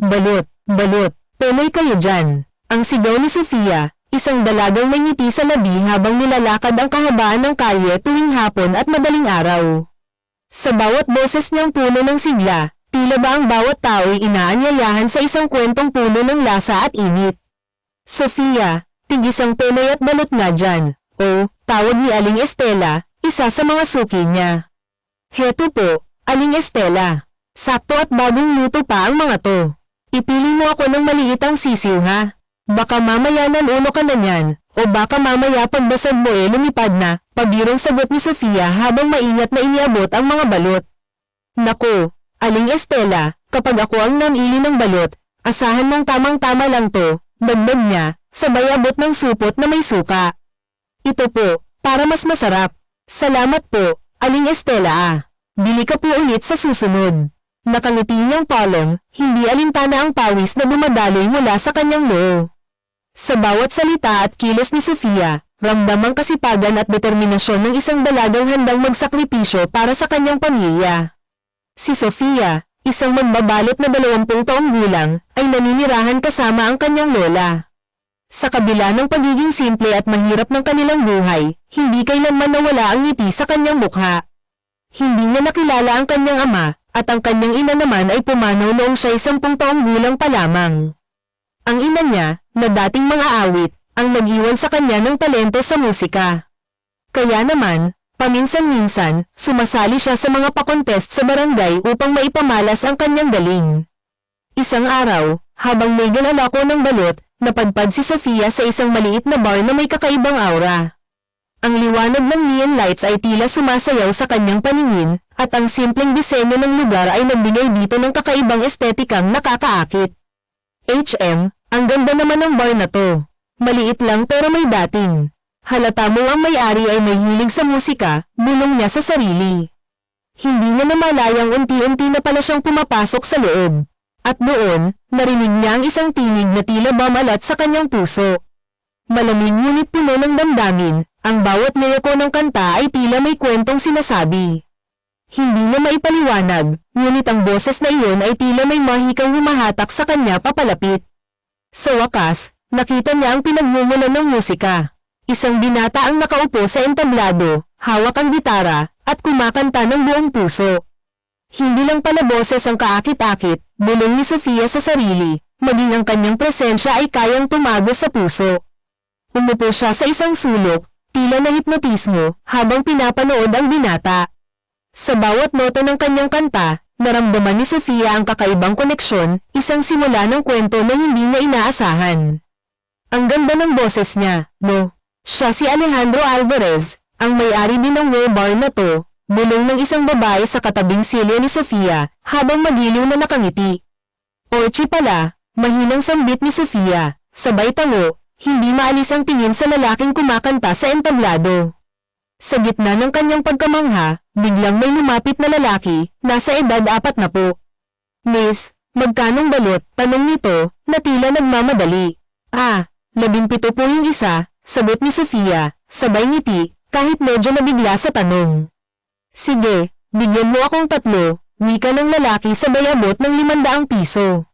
Balot, balot, penoy kayo dyan. Ang sigaw ni Sofia, isang dalagang may ngiti sa labi habang nilalakad ang kahabaan ng kalye tuwing hapon at madaling araw. Sa bawat boses niyang puno ng sigla, tila ba ang bawat tao'y inaanyayahan sa isang kwentong puno ng lasa at init. Sofia, tigis ang penoy at balot na dyan. O, tawag ni Aling Estela, isa sa mga suki niya. Heto po, Aling Estela. Sakto at bagong luto pa ang mga to. Ipili mo ako ng maliit ang sisiw ha. Baka mamaya nanuno ka na niyan, o baka mamaya pagbasag mo lumipad na, pabirong sagot ni Sofia habang maingat na iniabot ang mga balot. Naku, Aling Estela, kapag ako ang namili ng balot, asahan mong tamang-tama lang to, dagdag niya, sabay abot ng supot na may suka. Ito po, para mas masarap. Salamat po, Aling Estela. Bili ka po ulit sa susunod. Nakangiti niyang palong, hindi alintana ang pawis na dumadaloy mula sa kanyang noo. Sa bawat salita at kilos ni Sofia, ramdam ang kasipagan at determinasyon ng isang dalagang handang magsakripisyo para sa kanyang pamilya. Si Sofia, isang magbabalot na 20 taong gulang, ay naninirahan kasama ang kanyang lola. Sa kabila ng pagiging simple at mahirap ng kanilang buhay, hindi kailanman nawala ang ngiti sa kanyang mukha. Hindi niya nakilala ang kanyang ama, at ang kanyang ina naman ay pumanaw noong siya'y 10 taong gulang pa lamang. Ang ina niya, na dating mga awit, ang nag-iwan sa kanya ng talento sa musika. Kaya naman, paminsan-minsan, sumasali siya sa mga pa-contest sa barangay upang maipamalas ang kanyang galing. Isang araw, habang may galalako ng balot, napadpad si Sofia sa isang maliit na bar na may kakaibang aura. Ang liwanag ng neon lights ay tila sumasayaw sa kanyang paningin, at ang simpleng disenyo ng lugar ay nagbigay dito ng kakaibang estetikang nakakaakit. Ang ganda naman ng bar na to. Maliit lang pero may dating. Halata mo ang may-ari ay may hilig sa musika, bulong niya sa sarili. Hindi niya namalayang unti-unti na pala siyang pumapasok sa loob. At doon, narinig niya ang isang tinig na tila bamalat sa kanyang puso. Malamig ngunit puno ng damdamin, ang bawat liriko ng kanta ay tila may kwentong sinasabi. Hindi niya maipaliwanag, ngunit ang boses na iyon ay tila may mahikang humahatak sa kanya papalapit. Sa wakas, nakita niya ang pinagmumulan ng musika. Isang binata ang nakaupo sa entablado, hawak ang gitara, at kumakanta ng buong puso. Hindi lang pala boses ang kaakit-akit, bulong ni Sofia sa sarili, maging ang kanyang presensya ay kayang tumagos sa puso. Umupo siya sa isang sulok, tila na hipnotismo, habang pinapanood ang binata. Sa bawat nota ng kanyang kanta, naramdaman ni Sofia ang kakaibang koneksyon, isang simula ng kwento na hindi niya inaasahan. Ang ganda ng boses niya, no? Siya si Alejandro Alvarez, ang may-ari din ng World Bar na to, bulong ng isang babae sa katabing silya ni Sofia, habang magiliw na nakangiti. Orchi pala, mahinang sambit ni Sofia, sabay tango, hindi maalis ang tingin sa lalaking kumakanta sa entablado. Sa gitna ng kanyang pagkamangha, biglang may lumapit na lalaki, nasa edad 40. Miss, magkanong balot? Tanong nito, na tila nagmamadali. 17 po yung isa, sagot ni Sofia, sabay ngiti, kahit medyo nabigla sa tanong. Sige, bigyan mo akong 3, wika ng lalaki sabay abot ng 500 piso.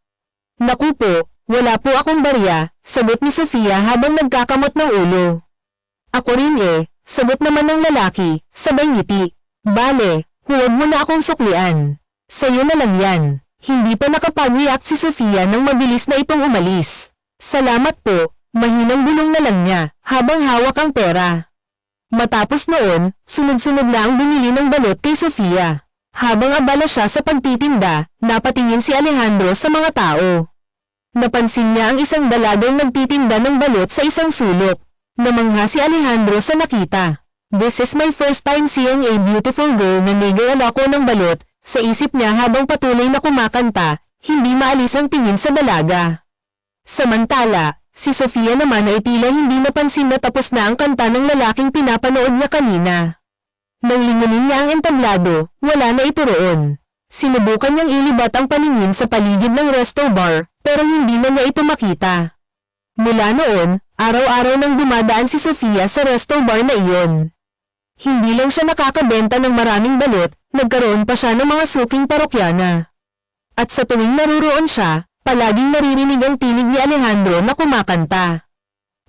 Naku po, wala po akong barya, sagot ni Sofia habang nagkakamot ng ulo. Ako rin sagot naman ng lalaki, sabay ngiti. Bale, huwag mo na akong suklian. Sa'yo na lang yan. Hindi pa nakapag-react si Sofia nang mabilis na itong umalis. Salamat po, mahinang bulong na lang niya, habang hawak ang pera. Matapos noon, sunod-sunod na ang bumili ng balot kay Sofia. Habang abala siya sa pagtitinda, napatingin si Alejandro sa mga tao. Napansin niya ang isang dalagang nagtitinda ng balot sa isang sulok. Namangha si Alejandro sa nakita. This is my first time seeing a beautiful girl na nag-aalako ng balot, sa isip niya habang patuloy na kumakanta, hindi maalis ang tingin sa dalaga. Samantala, si Sofia naman ay tila hindi napansin na tapos na ang kanta ng lalaking pinapanood niya kanina. Nang lingunin niya ang entablado, wala na ito roon. Sinubukan niyang ilibat ang paningin sa paligid ng resto bar, pero hindi na niya ito makita. Mula noon, araw-araw nang dumadaan si Sofia sa resto bar na iyon. Hindi lang siya nakakabenta ng maraming balot, nagkaroon pa siya ng mga suking parokyana. At sa tuwing naruroon siya, Palaging naririnig ang tinig ni Alejandro na kumakanta.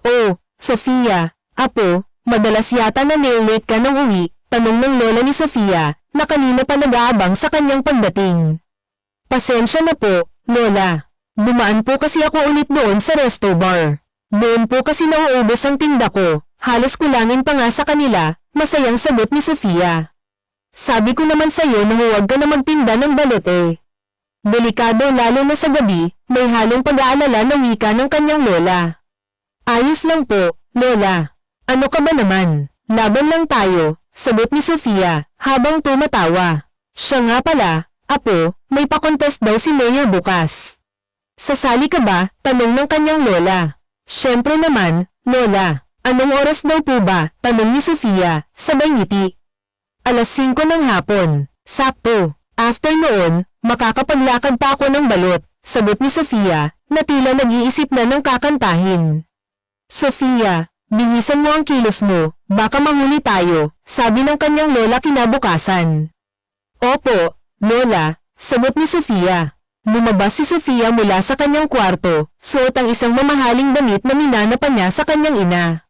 "Oh, Sofia, apo, madalas yata na nail-late ka nang uwi," tanong ng lola ni Sofia, na kanina pa nag-aabang sa kanyang pagdating. "Pasensya na po, lola. Dumaan po kasi ako ulit doon sa resto bar. Doon po kasi nauubos ang tinda ko, halos kulangin pa nga sa kanila," masayang sagot ni Sofia. "Sabi ko naman sa'yo na huwag ka na magtinda ng balot eh. Delikado lalo na sa gabi," may halong pag-aalala na wika ng kanyang lola. "Ayos lang po, lola. Ano ka ba naman? Laban lang tayo," sagot ni Sofia, habang tumatawa. Siya nga pala, apo, may pa-contest daw si Mayor bukas. "Sasali ka ba?" tanong ng kanyang lola. "Syempre naman, lola. Anong oras daw po ba?" tanong ni Sofia, sabay ngiti. "Alas 5 ng hapon. Sakto. After noon, makakapaglakad pa ako ng balot," sagot ni Sofia, na tila nag-iisip na ng kakantahin. "Sofia, bihisan mo ang kilos mo, baka mahuli tayo," sabi ng kanyang lola kinabukasan. "Opo, lola," sagot ni Sofia. Lumabas si Sofia mula sa kanyang kwarto, suot ang isang mamahaling damit na minana pa niya sa kanyang ina.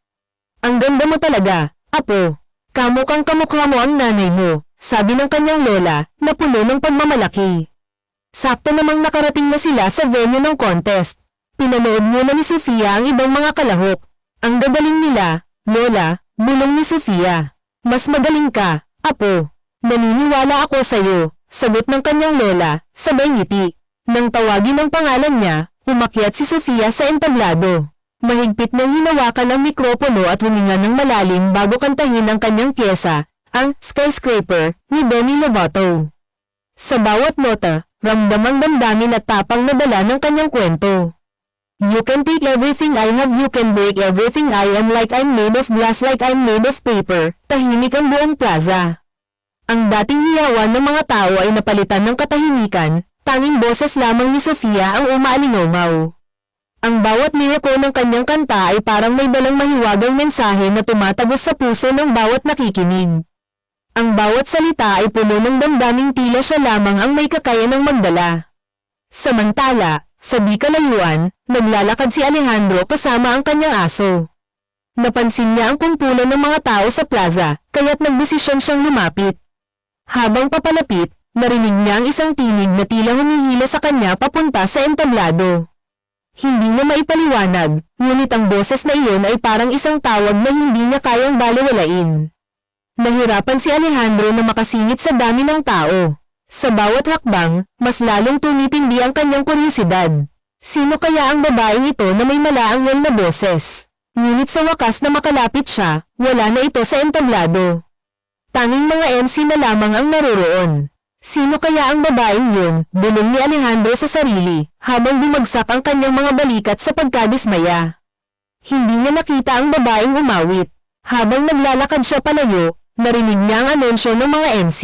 "Ang ganda mo talaga, apo. Kamukhang kamukha mo ang nanay mo," sabi ng kanyang lola, na puno ng pagmamalaki. Sakto namang nakarating na sila sa venue ng contest. Pinanood muna ni Sofia ang ibang mga kalahok. "Ang gagaling nila, lola," bulong ni Sofia. "Mas magaling ka, apo. Naniniwala ako sa'yo," sagot ng kanyang lola, sabay ngiti. Nang tawagin ang pangalan niya, umakyat si Sofia sa entablado. Mahigpit nang hinawakan ang mikropono at huminga ng malalim bago kantahin ang kanyang pyesa, ang Skyscraper ni Demi Lovato. Sa bawat nota, ramdam ang damdamin at tapang na dala ng kanyang kwento. "You can take everything I have, you can break everything I am, like I'm made of glass, like I'm made of paper." Tahimik ang buong plaza. Ang dating hiyawan ng mga tao ay napalitan ng katahimikan, tanging boses lamang ni Sofia ang umaalingaw. Ang bawat liriko ng kanyang kanta ay parang may dalang mahiwagang mensahe na tumatagos sa puso ng bawat nakikinig. Ang bawat salita ay puno ng damdaming tila siya lamang ang may kakayanang magdala. Samantala, sa di kalayuan, naglalakad si Alejandro kasama ang kanyang aso. Napansin niya ang kumpulan ng mga tao sa plaza, kaya't nagdesisyon siyang lumapit. Habang papalapit, narinig niya ang isang tinig na tila humihila sa kanya papunta sa entablado. Hindi niya maipaliwanag, ngunit ang boses na iyon ay parang isang tawag na hindi niya kayang balewalain. Nahirapan si Alejandro na makasingit sa dami ng tao. Sa bawat hakbang, mas lalong tumitindi ang kanyang kuryosidad. Sino kaya ang babaeng ito na may malaanghel na boses? Ngunit sa wakas na makalapit siya, wala na ito sa entablado. Tanging mga MC na lamang ang naroroon. Sino kaya ang babaeng yun? Bulong ni Alejandro sa sarili, habang bumagsak ang kanyang mga balikat sa pagkadismaya. Hindi niya nakita ang babaeng umawit. Habang naglalakad siya palayo, narinig niya ang anunsyo ng mga MC.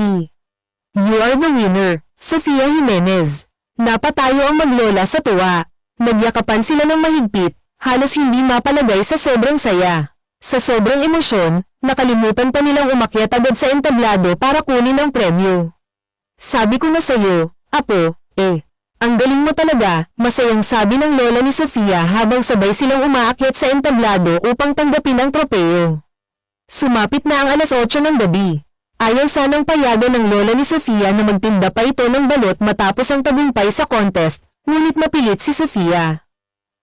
"You are the winner, Sofia Jimenez." Napatayo ang maglola sa tuwa. Nagyakapan sila ng mahigpit, halos hindi mapalagay sa sobrang saya. Sa sobrang emosyon, nakalimutan pa nilang umakyat agad sa entablado para kunin ang premyo. "Sabi ko na sa'yo, apo, ang galing mo talaga," masayang sabi ng lola ni Sofia habang sabay silang umaakyat sa entablado upang tanggapin ang tropeo. Sumapit na ang alas 8 ng gabi. Ayaw sanang payagan ng lola ni Sofia na magtinda pa ito ng balot matapos ang tagumpay sa contest, ngunit mapilit si Sofia.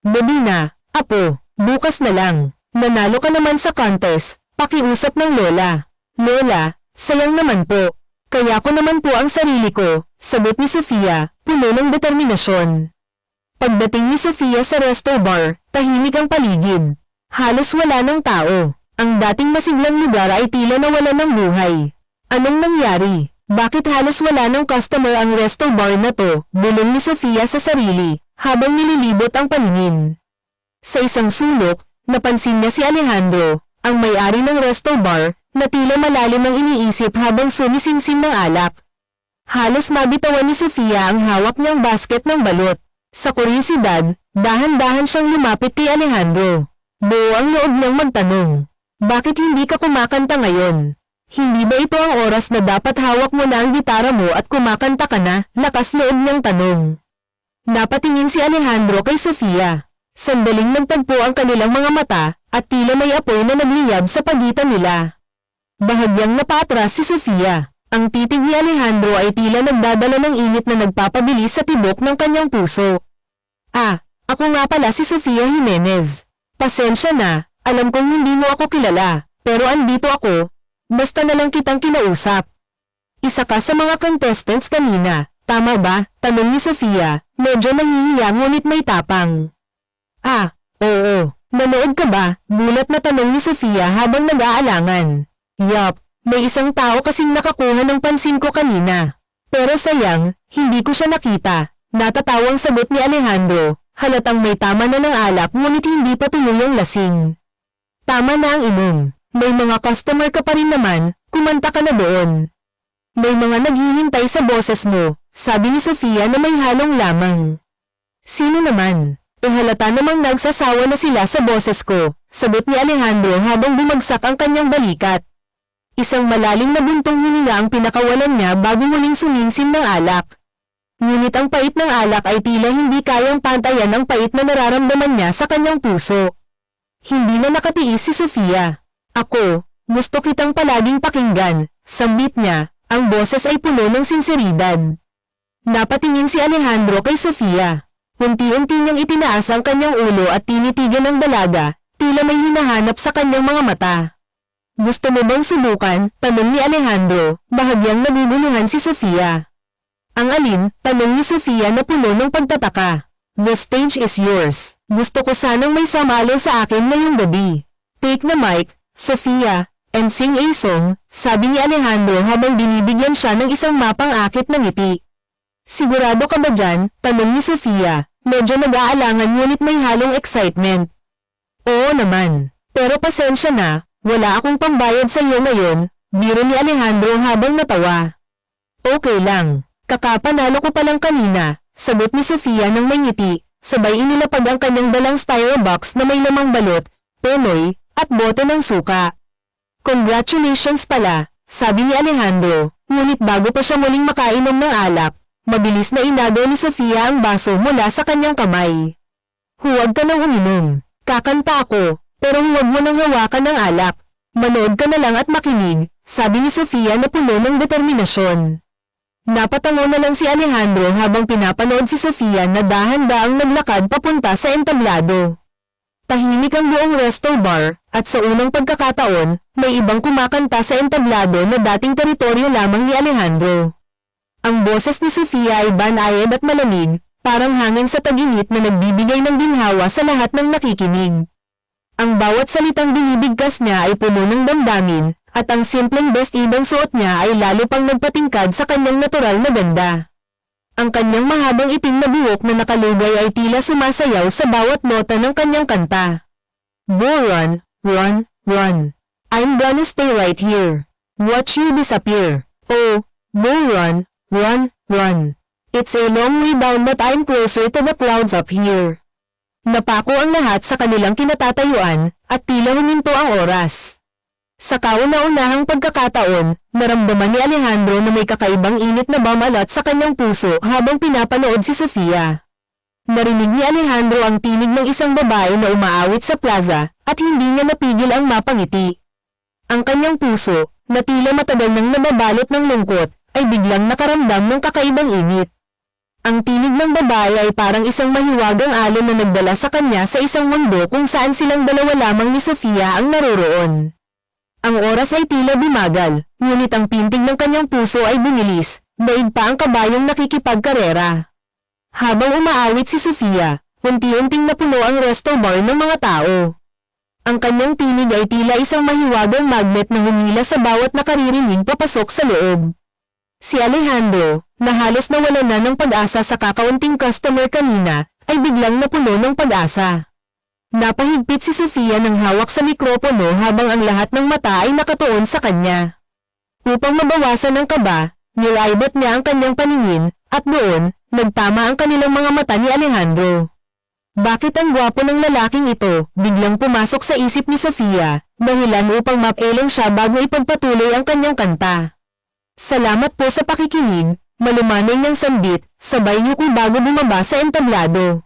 "Gabi na, apo, bukas na lang. Nanalo ka naman sa contest," pakiusap ng lola. "Lola, sayang naman po. Kaya ko naman po ang sarili ko," sagot ni Sofia, puno ng determinasyon. Pagdating ni Sofia sa resto bar, tahimik ang paligid. Halos wala ng tao. Ang dating masiglang lugar ay tila nawalan ng buhay. "Anong nangyari? Bakit halos wala ng customer ang resto bar na to?" bulong ni Sofia sa sarili, habang nililibot ang paningin. Sa isang sulok, napansin niya si Alejandro, ang may-ari ng resto bar, na tila malalim ang iniisip habang sumisimsim ng alak. Halos mabitawan ni Sofia ang hawak niyang basket ng balot. Sa kuryosidad, dahan-dahan siyang lumapit kay Alejandro. Buo ang loob niyang magtanong, "Bakit hindi ka kumakanta ngayon? Hindi ba ito ang oras na dapat hawak mo na ang gitara mo at kumakanta ka na?" Lakas loob niyang tanong. Napatingin si Alejandro kay Sofia. Sandaling nagtagpo ang kanilang mga mata, at tila may apoy na nagliyab sa pagitan nila. Bahagyang napaatras si Sofia. Ang titig ni Alejandro ay tila nagdadala ng init na nagpapabilis sa tibok ng kanyang puso. Ako nga pala si Sofia Jimenez. Pasensya na, alam kong hindi mo ako kilala, pero andito ako. Basta na lang kitang kinausap. Isa ka sa mga contestants kanina, tama ba? Tanong ni Sofia, medyo nahihiya ngunit may tapang. Oo. Nanood ka ba? Gulat na tanong ni Sofia habang nag-aalangan. Yup, may isang tao kasing nakakuha ng pansin ko kanina. Pero sayang, hindi ko siya nakita. Natatawang sagot ni Alejandro, halatang may tama na ng alak ngunit hindi pa tuluyang lasing. Tama na ang inom. May mga customer ka pa rin naman, kumanta ka na doon. May mga naghihintay sa boses mo, sabi ni Sofia na may halong lamang. Sino naman? Halata namang nagsasawa na sila sa boses ko, sagot ni Alejandro habang bumagsak ang kanyang balikat. Isang malalim na buntong hininga ang pinakawalan niya bago muling suminsin ng alak. Ngunit ang pait ng alak ay tila hindi kayang pantayan ang pait na nararamdaman niya sa kanyang puso. Hindi na nakatiis si Sofia. Ako, gusto kitang palaging pakinggan, sambit niya, ang boses ay puno ng sinseridad. Napatingin si Alejandro kay Sofia. Unti-unti niyang itinaas ang kanyang ulo at tinitigan ng dalaga, tila may hinahanap sa kanyang mga mata. Gusto mo bang subukan? Tanong ni Alejandro, bahagyang naguguluhan si Sofia. Ang alin? Tanong ni Sofia na puno ng pagtataka. The stage is yours. Gusto ko sanang may samalo sa akin ngayong gabi. Take the mic, Sofia, and sing a song, sabi ni Alejandro habang binibigyan siya ng isang mapang-akit na ngiti. Sigurado ka ba dyan? Tanong ni Sofia. Medyo nag-aalangan ngunit may halong excitement. Oo naman. Pero pasensya na, wala akong pambayad sa iyo ngayon, biro ni Alejandro habang natawa. Okay lang. Kakapanalo ko palang kanina, sagot ni Sofia ng may ngiti, sabay inilapag ang kanyang dalang styro box na may lamang balot, penoy, at bote ng suka. Congratulations pala, sabi ni Alejandro, ngunit bago pa siya muling makainom ng alak, mabilis na inagaw ni Sofia ang baso mula sa kanyang kamay. Huwag ka nang uminom. Kakanta ako, pero huwag mo nang hawakan ng alak. Manood ka na lang at makinig, sabi ni Sofia na puno ng determinasyon. Napatango na lang si Alejandro habang pinapanood si Sofia na dahan-daang naglakad papunta sa entablado. Tahimik ang buong resto bar, at sa unang pagkakataon, may ibang kumakanta sa entablado na dating teritoryo lamang ni Alejandro. Ang boses ni Sofia ay banayad at malamig, parang hangin sa tag-init na nagbibigay ng ginhawa sa lahat ng nakikinig. Ang bawat salitang binibigkas niya ay puno ng damdamin, at ang simpleng best-ibang suot niya ay lalo pang nagpatingkad sa kanyang natural na ganda. Ang kanyang mahabang itim na buhok na nakalugay ay tila sumasayaw sa bawat nota ng kanyang kanta. Go run, run, run. I'm gonna stay right here. Watch you disappear. Oh, go run, run, run. It's a long way down but I'm closer to the clouds up here. Napako ang lahat sa kanilang kinatatayuan, at tila huminto ang oras. Sa kauna-unahang pagkakataon, naramdaman ni Alejandro na may kakaibang init na bamalat sa kanyang puso habang pinapanood si Sofia. Narinig ni Alejandro ang tinig ng isang babae na umaawit sa plaza, at hindi niya napigil ang mapangiti. Ang kanyang puso, na tila matagal nang nababalot ng lungkot, ay biglang nakaramdam ng kakaibang init. Ang tinig ng babae ay parang isang mahiwagang alon na nagdala sa kanya sa isang mundo kung saan silang dalawa lamang ni Sofia ang naroroon. Ang oras ay tila bumagal, ngunit ang pintig ng kanyang puso ay bumilis, daig pa ang kabayong nakikipagkarera. Habang umaawit si Sofia, unti-unting napuno ang resto bar ng mga tao. Ang kanyang tinig ay tila isang mahiwagang magnet na humila sa bawat nakaririnig papasok sa loob. Si Alejandro, na halos nawalan na ng pag-asa sa kakaunting customer kanina, ay biglang napuno ng pag-asa. Napahigpit si Sofia ng hawak sa mikropono habang ang lahat ng mata ay nakatuon sa kanya. Upang mabawasan ang kaba, nilaibat niya ang kanyang paningin, at doon, nagtama ang kanilang mga mata ni Alejandro. Bakit ang gwapo ng lalaking ito, biglang pumasok sa isip ni Sofia, dahilan upang mapailong siya bago ipagpatuloy ang kanyang kanta. Salamat po sa pakikinig, Malumanay niyang sambit, sabay yuko bago bumaba sa entablado.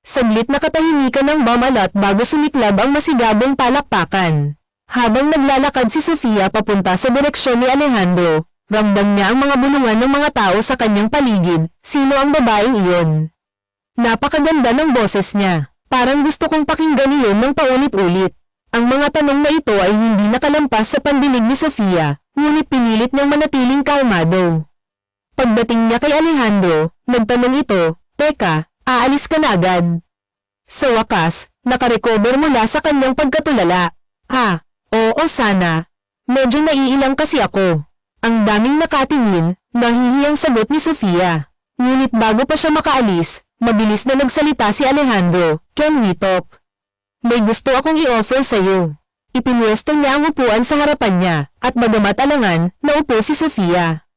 Saglit na katahimikan ng bumalat bago sumiklab ang masigabong palakpakan. Habang naglalakad si Sofia papunta sa direksyon ni Alejandro, ramdam niya ang mga bulungan ng mga tao sa kanyang paligid. Sino ang babaeng iyon? Napakaganda ng boses niya. Parang gusto kong pakinggan iyon ng paulit-ulit. Ang mga tanong na ito ay hindi nakalampas sa pandinig ni Sofia, ngunit pinilit niyang manatiling kalmado. Pagdating niya kay Alejandro, nagtanong ito, "Teka, aalis ka na agad?" Sa wakas, nakarecover mula sa kanyang pagkatulala. Oo sana. Medyo naiilang kasi ako. Ang daming nakatingin, nahihiyang sagot ni Sofia. Ngunit bago pa siya makaalis, mabilis na nagsalita si Alejandro, "Can we talk? May gusto akong i-offer sa'yo." Ipinwesto niya ang upuan sa harapan niya, at bagamat alangan, naupo si Sofia.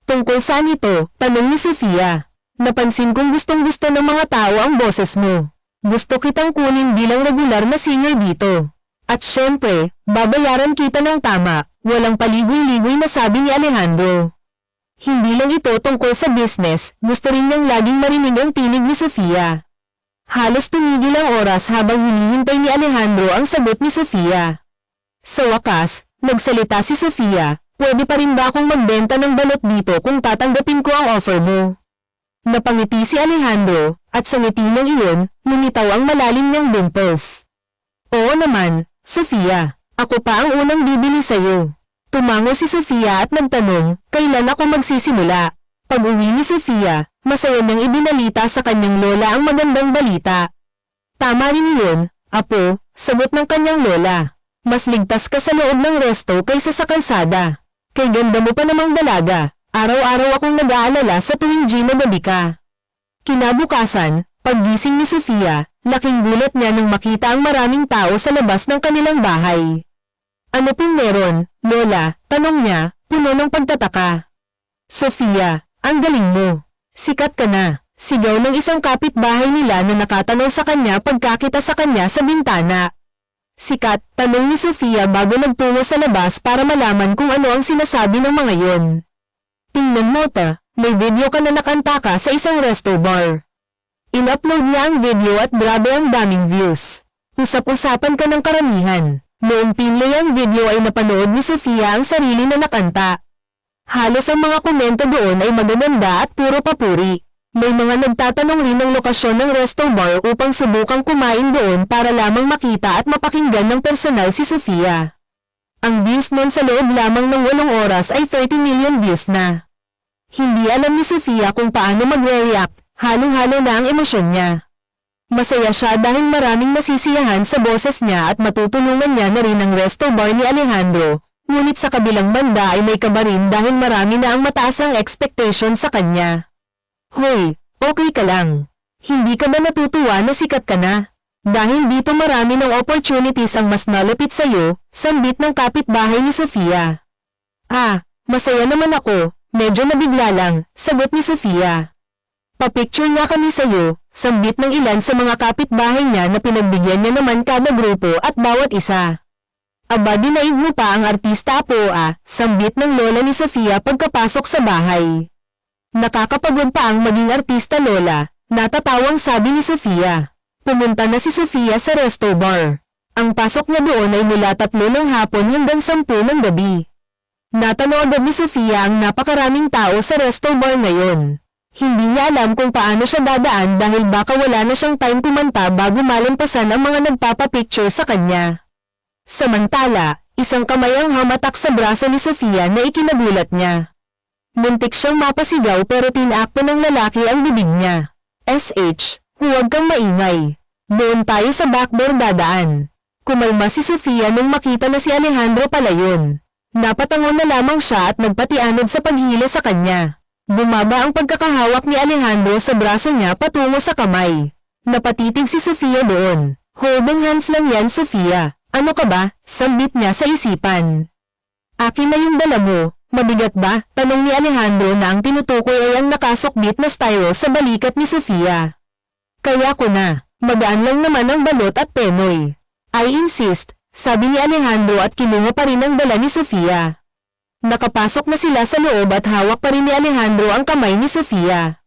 "Tungkol saan ito?" tanong ni Sofia. "Napansin kong gustong-gusto ng mga tao ang boses mo. Gusto kitang kunin bilang regular na singer dito. At syempre, babayaran kita ng tama." Walang paligoy-ligoy na sabi ni Alejandro. Hindi lang ito tungkol sa business, gusto rin niyang laging marinig ang tinig ni Sofia. Halos tumigil ang oras habang hinihintay ni Alejandro ang sagot ni Sofia. Sa wakas, nagsalita si Sofia, "Pwede pa rin ba akong magbenta ng balot dito kung tatanggapin ko ang offer mo?" Napangiti si Alejandro, at sa ngiti niyang iyon, lumitaw ang malalim niyang dimples. "Oo naman, Sofia. Ako pa ang unang bibili sa'yo." Tumango si Sofia at nagtanong, kailan ako magsisimula? Pag-uwi ni Sofia, masaya niyang ibinalita sa kanyang lola ang magandang balita. "Tama rin yun, apo," sagot ng kanyang lola. "Mas ligtas ka sa loob ng resto kaysa sa kalsada. Kay ganda mo pa namang dalaga. Araw-araw akong nag-aalala sa tuwing gym na gabi ka." Kinabukasan, paggising ni Sofia, laking gulat niya nang makita ang maraming tao sa labas ng kanilang bahay. "Ano pong meron, Lola?" tanong niya, puno ng pagtataka. "Sofia, ang galing mo. Sikat ka na," sigaw ng isang kapitbahay nila na nakatanaw sa kanya pagkakita sa kanya sa bintana. "Sikat?" tanong ni Sofia bago nagtungo sa labas para malaman kung ano ang sinasabi ng mga yon. "Tingnan mo ta, may video ka na nakanta ka sa isang resto bar." In-upload niya ang video at grabe ang daming views. Usap-usapan ka ng karamihan. Noong pinlay ang video ay napanood ni Sofia ang sarili na nakanta. Halos ang mga komento doon ay magaganda at puro papuri. May mga nagtatanong rin ng lokasyon ng resto bar upang subukang kumain doon para lamang makita at mapakinggan ng personal si Sofia. Ang views noon sa loob lamang ng 8 oras ay 30 million views na. Hindi alam ni Sofia kung paano magre-react, halong-halo na ang emosyon niya. Masaya siya dahil maraming nasisiyahan sa boses niya at matutulungan niya na rin ang resto bar ni Alejandro, ngunit sa kabilang banda ay may kaba rin dahil marami na ang mataas ang expectation sa kanya. "Hoy, okay ka lang. Hindi ka ba natutuwa na sikat ka na? Dahil dito marami ng opportunities ang mas nalapit sa'yo," sambit ng kapitbahay ni Sofia. Masaya naman ako, medyo nabigla lang," sagot ni Sofia. "Pa-picture nga kami sa'yo," sambit ng ilan sa mga kapitbahay niya na pinagbigyan niya naman kada grupo at bawat isa. "Aba, dinaig mo pa ang artista po sambit ng lola ni Sofia pagkapasok sa bahay. "Nakakapagod pa ang maging artista, lola," natatawang sabi ni Sofia. Pumunta na si Sofia sa resto bar. Ang pasok niya doon ay mula 3 ng hapon hanggang 10 ng gabi. Natanaw agad ni Sofia ang napakaraming tao sa resto bar ngayon. Hindi niya alam kung paano siya dadaan dahil baka wala na siyang time kumanta bago malampasan ang mga nagpapapicture sa kanya. Samantala, isang kamay ang hamatak sa braso ni Sofia na ikinagulat niya. Muntik siyang mapasigaw pero tinakpan ng lalaki ang bibig niya. Huwag kang maingay. Doon tayo sa backdoor dadaan." Kumalma si Sofia nung makita na si Alejandro pala yun. Napatangon na lamang siya at nagpatianod sa paghila sa kanya. Bumaba ang pagkakahawak ni Alejandro sa braso niya patungo sa kamay. Napatitig si Sofia doon. "Holding hands lang yan, Sofia. Ano ka ba?" sambit niya sa isipan. "Akin na yung dala mo. Mabigat ba?" tanong ni Alejandro na ang tinutukoy ay ang nakasukbit na styro sa balikat ni Sofia. "Kaya ko na. Magaan lang naman ang balot at penoy." "I insist," sabi ni Alejandro at kinuha pa rin ang dala ni Sofia. Nakapasok na sila sa loob at hawak pa rin ni Alejandro ang kamay ni Sofia.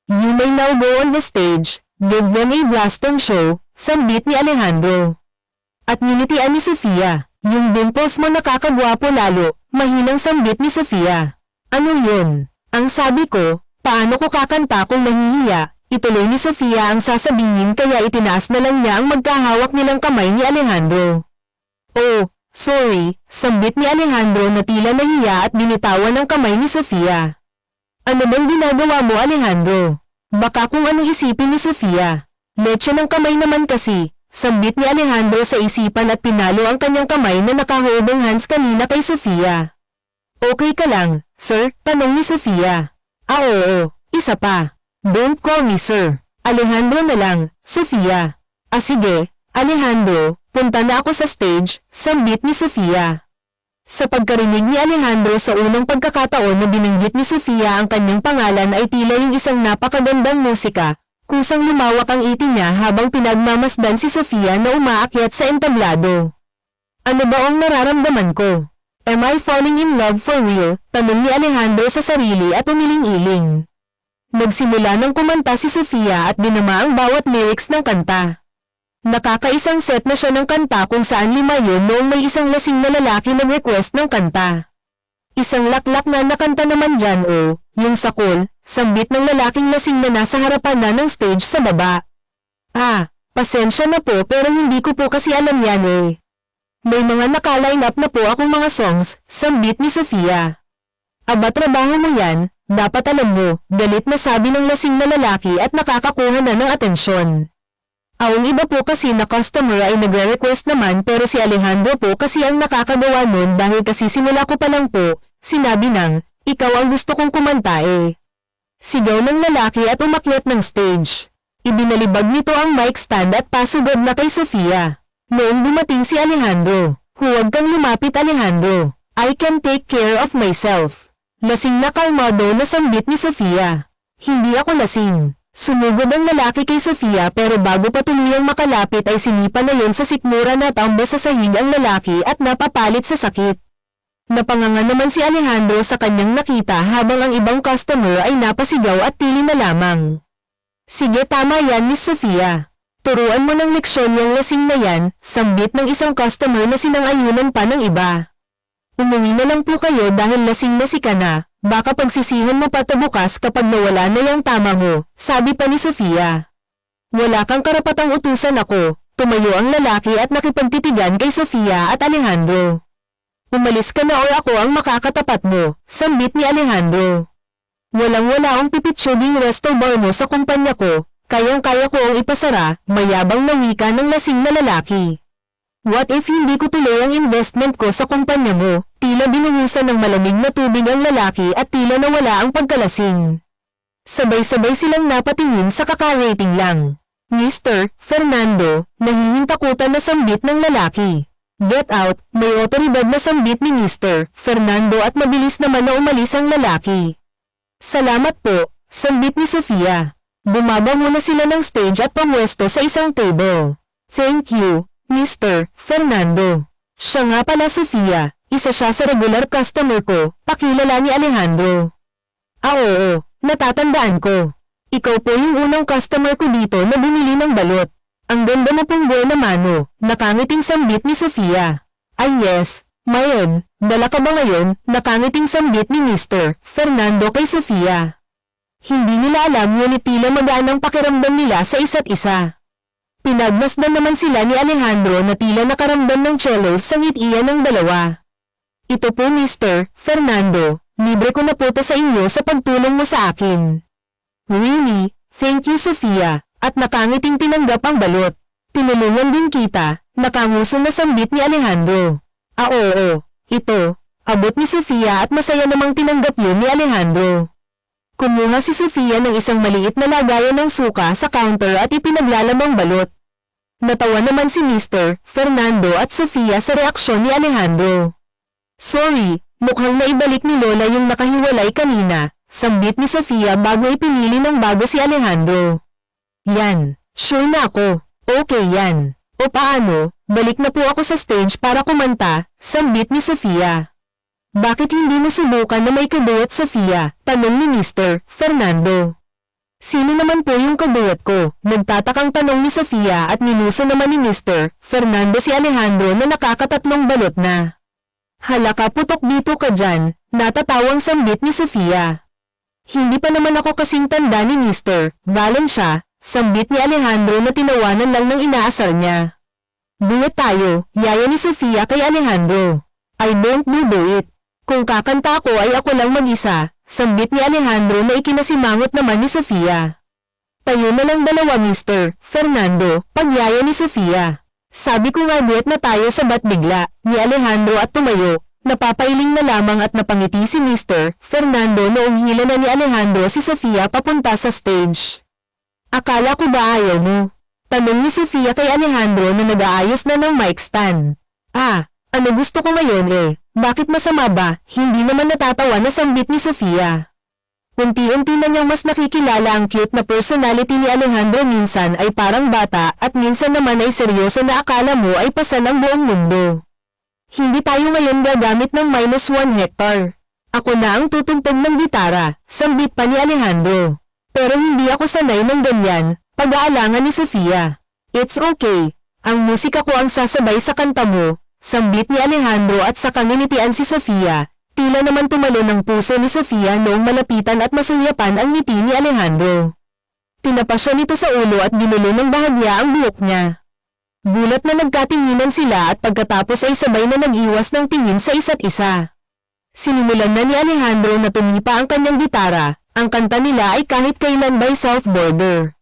You may now go on the stage, give them a blasting show, sambit ni Alejandro. At ninitian ni Sofia, yung dimples mo nakakagwapo lalo, mahinang sambit ni Sofia. Ano yun? Ang sabi ko, paano ko kakanta kung nahihiya? Ituloy ni Sofia ang sasabihin kaya itinaas na lang niya ang magkahawak nilang kamay ni Alejandro. Oh, sorry, sambit ni Alejandro na tila nahiya at binitawan ang kamay ni Sofia. Ano bang ginagawa mo, Alejandro? Baka kung anong isipin ni Sofia. Leche ng kamay naman kasi, sambit ni Alejandro sa isipan at pinalo ang kanyang kamay na nakaholding hands kanina kay Sofia. Okay ka lang, sir? Tanong ni Sofia. Ah oo, isa pa. Don't call me sir. Alejandro na lang, Sofia. Ah sige, Alejandro, punta na ako sa stage, sambit ni Sofia. Sa pagkarinig ni Alejandro sa unang pagkakataon na binanggit ni Sofia ang kanyang pangalan ay tila yung isang napakagandang musika, kusang lumawak ang itin niya habang pinagmamasdan si Sofia na umaakyat sa entablado. Ano ba ang nararamdaman ko? Am I falling in love for real? Tanong ni Alejandro sa sarili at umiling-iling. Nagsimula ng kumanta si Sofia at dinama ang bawat lyrics ng kanta. Nakakaisang set na siya ng kanta kung saan 5 yun noong may isang lasing na lalaki nag-request ng kanta. Isang laklak na nakanta naman dyan o, yung sakol, sambit ng lalaking lasing na nasa harapan na ng stage sa baba. Ah, pasensya na po pero hindi ko po kasi alam yan eh. May mga naka-line up na po akong mga songs, sambit ni Sofia. Aba trabaho mo yan, dapat alam mo, galit na sabi ng lasing na lalaki at nakakakuha na ng atensyon. Ang iba po kasi na customer ay nagre-request naman pero si Alejandro po kasi ang nakakagawa nun dahil kasi simula ko pa lang po, sinabi nang, ikaw ang gusto kong kumanta eh. Sigaw ng lalaki at umakyat ng stage. Ibinalibag nito ang mic stand at pasugod na kay Sofia. Noong dumating si Alejandro, huwag kang lumapit Alejandro, I can take care of myself. Lasing na kalmado na sambit ni Sofia. Hindi ako lasing. Sumugod ang lalaki kay Sofia pero bago pa tuluyang makalapit ay sinipa na yon sa sikmura na tambo sa sahig ang lalaki at napapalit sa sakit. Napanganga naman si Alejandro sa kanyang nakita habang ang ibang customer ay napasigaw at tili na lamang. Sige tama yan Miss Sofia. Turuan mo ng leksyon yung lasing na yan, sambit ng isang customer na sinang-ayunan pa ng iba. Umuwi na lang po kayo dahil lasing na si Kana. Baka pagsisihan mo pa ito bukas kapag nawala na yung tama mo, sabi pa ni Sofia. Wala kang karapatang utusan ako, tumayo ang lalaki at nakipagtitigan kay Sofia at Alejandro. Umalis ka na o ako ang makakatapat mo, sambit ni Alejandro. Walang-wala ang pipitsuging resto bar mo sa kumpanya ko, kayang-kaya ko ang ipasara, mayabang na wika ng lasing na lalaki. What if hindi ko tuloy ang investment ko sa kumpanya mo? Tila binuhusan ng malamig na tubig ang lalaki at tila nawala ang pagkalasing. Sabay-sabay silang napatingin sa kakarating lang. Mr. Fernando, nahihintakutan na sambit ng lalaki. Get out, may otoridad na sambit ni Mr. Fernando at mabilis naman na umalis ang lalaki. Salamat po, sambit ni Sofia. Bumaba muna sila ng stage at pamwesto sa isang table. Thank you, Mr. Fernando. Siya nga pala Sofia. Isa siya sa regular customer ko, pakilala ni Alejandro. Ah oo, natatandaan ko. Ikaw po yung unang customer ko dito na bumili ng balot. Ang ganda mo pong buena mano, nakangiting sambit ni Sofia. Ay yes, Mayon, dala ka ba ngayon? Nakangiting sambit ni Mr. Fernando kay Sofia. Hindi nila alam ngunit tila magaan ang pakiramdam nila sa isa't isa. Pinagmasdan naman sila ni Alejandro na tila nakaramdam ng cellos sa ngit-iyan ng dalawa. Ito po Mr. Fernando, libre ko na po to sa inyo sa pagtulong mo sa akin. Really, thank you Sofia, at nakangiting tinanggap ang balot. Tinulungan din kita, nakanguso na sambit ni Alejandro. Ah oo, ito, abot ni Sofia at masaya namang tinanggap yun ni Alejandro. Kumuha si Sofia ng isang maliit na lagayan ng suka sa counter at ipinaglalamang balot. Natawa naman si Mr. Fernando at Sofia sa reaksyon ni Alejandro. Sorry, mukhang naibalik ni Lola yung nakahiwalay kanina, sambit ni Sofia bago ipinili ng bago si Alejandro. Yan, sure na ako, okay yan. O paano, balik na po ako sa stage para kumanta, sambit ni Sofia. Bakit hindi mo subukan na may kaduet, Sofia? Tanong ni Mr. Fernando. Sino naman po yung kaduet ko? Nagtatakang tanong ni Sofia at ninuso naman ni Mr. Fernando si Alejandro na nakakatatlong balot na. Halaka, putok dito ka dyan, natatawang sambit ni Sofia. Hindi pa naman ako kasing tanda ni Mr. Valencia, sambit ni Alejandro na tinawanan lang ng inaasar niya. Duet tayo, yaya ni Sofia kay Alejandro. I don't do it. Kung kakanta ako ay ako lang mag-isa, sambit ni Alejandro na ikinasimangot naman ni Sofia. Tayo na lang dalawa, Mr. Fernando, pagyaya ni Sofia. Sabi ko nga duet na tayo, sabat bigla ni Alejandro at tumayo. Napapailing na lamang at napangiti si Mr. Fernando noong hila na ni Alejandro si Sofia papunta sa stage. Akala ko ba ayaw mo? Tanong ni Sofia kay Alejandro na nag-aayos na ng mic stand. Ano gusto ko ngayon eh? Bakit masama ba? Hindi naman natatawa na sambit ni Sofia. Unti-unti na niyang mas nakikilala ang cute na personality ni Alejandro, minsan ay parang bata at minsan naman ay seryoso na akala mo ay pasan ang buong mundo. Hindi tayo ngayon gagamit ng -1 hectare. Ako na ang tutugtog ng gitara, sambit pa ni Alejandro. Pero hindi ako sanay ng ganyan, pag-aalangan ni Sofia. It's okay. Ang musika ko ang sasabay sa kanta mo, sambit ni Alejandro at saka nginitian si Sofia. Tila naman tumalo ng puso ni Sofia noong malapitan at masulyapan ang ngiti ni Alejandro. Tinapa siya nito sa ulo at ginulo ng bahagya ang buhok niya. Gulat na nagkatinginan sila at pagkatapos ay sabay na nag-iwas ng tingin sa isa't isa. Sinimulan na ni Alejandro na tumipa ang kanyang gitara, ang kanta nila ay kahit kailan by South Border.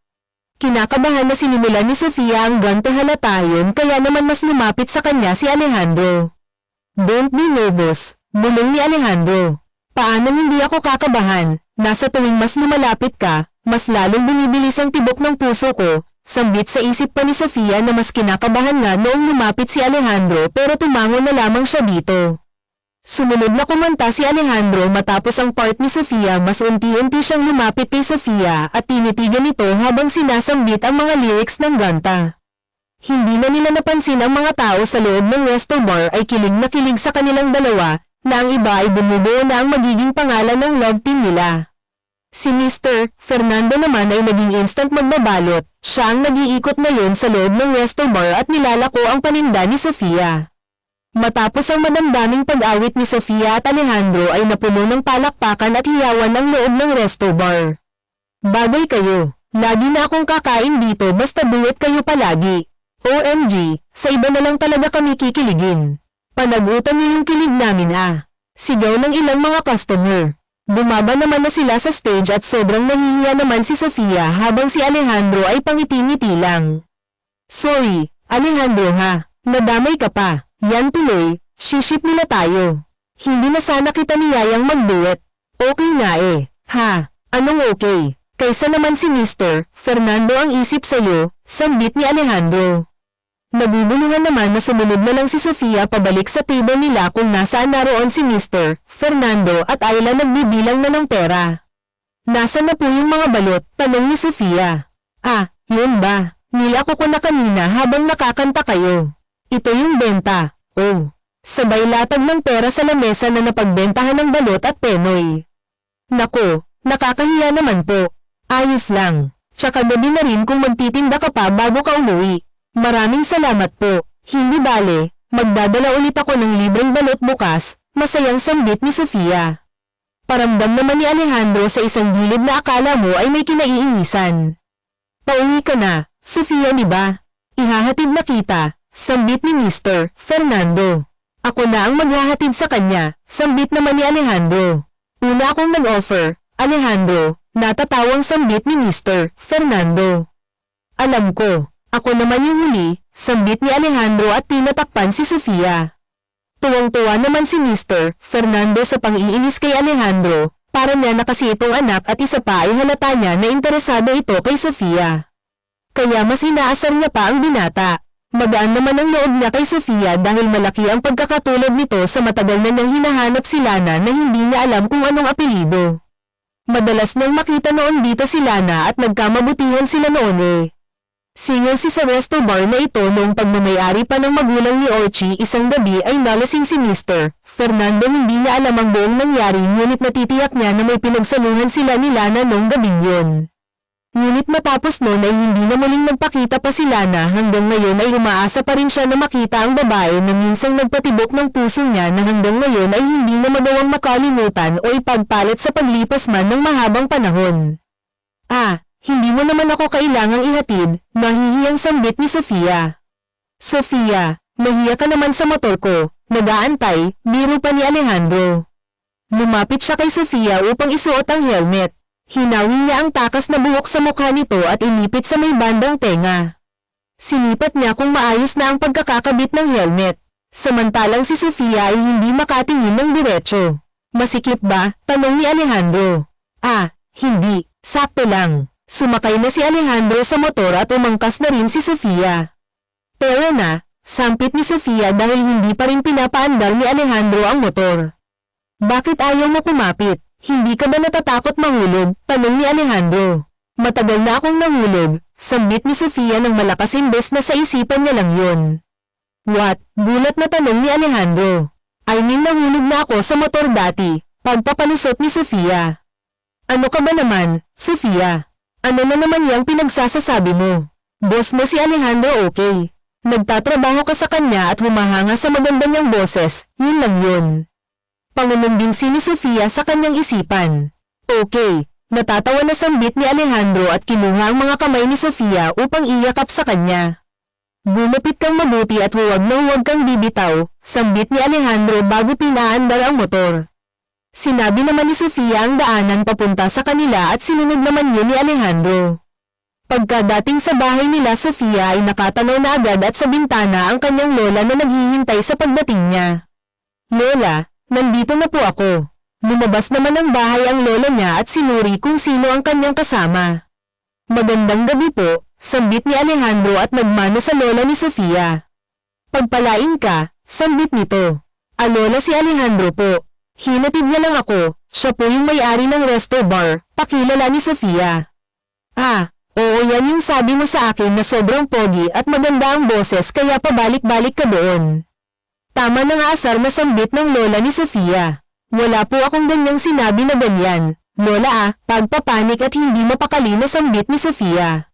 Kinakabahan na sinimulan ni Sofia ang ganto halata yun, kaya naman mas lumapit sa kanya si Alejandro. Don't be nervous, bulong ni Alejandro. Paano hindi ako kakabahan? Nasa tuwing mas lumalapit ka, mas lalong bumibilis ang tibok ng puso ko, sambit sa isip pa ni Sofia na mas kinakabahan nga noong lumapit si Alejandro pero tumango na lamang siya dito. Sumunod na kumanta si Alejandro matapos ang part ni Sofia, mas unti-unti siyang lumapit kay Sofia at tinitigan ito habang sinasambit ang mga lyrics ng kanta. Hindi na nila napansin ang mga tao sa loob ng resto bar ay kilig na kilig sa kanilang dalawa, na ang iba ay bumubuo na ang magiging pangalan ng love team nila. Si Mr. Fernando naman ay naging instant magbabalot, siya ang nag-iikot ngayon sa loob ng resto bar at nilalako ang paninda ni Sofia. Matapos ang madamdaming pag-awit ni Sofia at Alejandro ay napuno ng palakpakan at hiyawan ang loob ng resto bar. Bagay kayo, lagi na akong kakain dito basta duet kayo palagi. OMG, sa iba na lang talaga kami kikiligin. Panagutan niyo yung kilig namin Sigaw ng ilang mga customer. Bumaba naman na sila sa stage at sobrang nahihiya naman si Sofia habang si Alejandro ay pangiti-ngiti lang. Sorry, Alejandro nadamay ka pa. Yan tuloy, shiship nila tayo. Hindi na sana kita niyayang mag-duet. Okay nga anong okay? Kaysa naman si Mr. Fernando ang isip sa'yo, sambit ni Alejandro. Nabubuluhan naman na sumunod na lang si Sofia pabalik sa table nila kung nasaan naroon si Mr. Fernando at Ayla nagbibilang na ng pera. Nasaan na po yung mga balot? Tanong ni Sofia. Yun ba? Nilako ko na kanina habang nakakanta kayo. Ito yung benta. Sabay latag ng pera sa lamesa na napagbentahan ng balot at penoy. Nako, nakakahiya naman po. Ayos lang. Tsaka gabi na rin kung magtitinda ka pa bago ka umuwi. Maraming salamat po. Hindi bale, magdadala ulit ako ng libreng balot bukas, masayang sambit ni Sofia. Paramdam naman ni Alejandro sa isang gilid na akala mo ay may kinaiinisan. Pauwi ka na, Sofia, di ba? Ihahatid na kita. Sambit ni Mr. Fernando. Ako na ang maghahatid sa kanya, sambit naman ni Alejandro. Una akong nag-offer, Alejandro, natatawang sambit ni Mr. Fernando. Alam ko, ako naman yung huli, sambit ni Alejandro at tinatakpan si Sofia. Tuwang-tuwa naman si Mr. Fernando sa pang-iinis kay Alejandro, para niya na kasi itong anak at isa pa ay halata niya na interesado ito kay Sofia. Kaya mas inaasar niya pa ang binata. Magaan naman ang loob niya kay Sofia dahil malaki ang pagkakatulad nito sa matagal na niyang hinahanap si Lana na hindi niya alam kung anong apelyido. Madalas niyang makita noon dito si Lana at nagkamabutihan sila noon Singaw sa resto bar na ito noong pagmamayari pa ng magulang ni Archie. Isang gabi ay nalasing si Mr. Fernando. Hindi niya alam ang buong nangyari, ngunit natitiyak niya na may pinagsaluhan sila ni Lana noong gabing yun. Ngunit matapos noon ay hindi na muling nagpakita pa si Lana. Hanggang ngayon ay umaasa pa rin siya na makita ang babae na minsang nagpatibok ng puso niya, na hanggang ngayon ay hindi na magawang makalimutan o ipagpalit sa paglipas man ng mahabang panahon. Hindi mo naman ako kailangang ihatid, mahihiyang sambit ni Sofia. Sofia, mahiya ka naman sa motor ko, nag-aantay, biro pa ni Alejandro. Lumapit siya kay Sofia upang isuot ang helmet. Hinawin niya ang takas na buhok sa mukha nito at inipit sa may bandang tenga. Sinipat niya kung maayos na ang pagkakakabit ng helmet. Samantalang si Sofia ay hindi makatingin ng diretso. Masikip ba? Tanong ni Alejandro. Hindi, sakto lang. Sumakay na si Alejandro sa motor at umangkas na rin si Sofia. Pero sampit ni Sofia dahil hindi pa rin pinapaandar ni Alejandro ang motor. Bakit ayaw mo kumapit? Hindi ka ba natatakot mahulog? Tanong ni Alejandro. Matagal na akong nahulog, sambit ni Sofia ng malakas imbes na sa isipan niya lang yun. What? Gulat na tanong ni Alejandro. I mean, nahulog na ako sa motor dati, pagpapalusot ni Sofia. Ano ka ba naman, Sofia? Ano na naman yang pinagsasasabi mo? Boss mo si Alejandro, okay? Nagtatrabaho ka sa kanya at humahanga sa maganda niyang boses, yun lang yun. Pangunumbinsi ni Sofia sa kanyang isipan. Okay, natatawa na sambit ni Alejandro at kinuha ang mga kamay ni Sofia upang iyakap sa kanya. Bumapit kang mabuti at huwag kang bibitaw, sambit ni Alejandro bago pinaandar ang motor. Sinabi naman ni Sofia ang daanan papunta sa kanila at sinunod naman yun ni Alejandro. Pagkadating sa bahay nila, Sofia ay nakatanaw na agad at sa bintana ang kanyang lola na naghihintay sa pagdating niya. Lola, nandito na po ako. Lumabas naman ng bahay ang lola niya at sinuri kung sino ang kanyang kasama. Magandang gabi po, sambit ni Alejandro at nagmano sa lola ni Sofia. Pagpalain ka, sambit nito. Lola, si Alejandro po. Hinatid niya lang ako, siya po yung may-ari ng resto bar, pakilala ni Sofia. Oo, yan yung sabi mo sa akin na sobrang pogi at maganda ang boses kaya pabalik-balik ka doon. Tama ng asar na sambit ng lola ni Sofia. Wala po akong ganyang sinabi na ganyan, lola pagpapanik at hindi mapakali na sambit ni Sofia.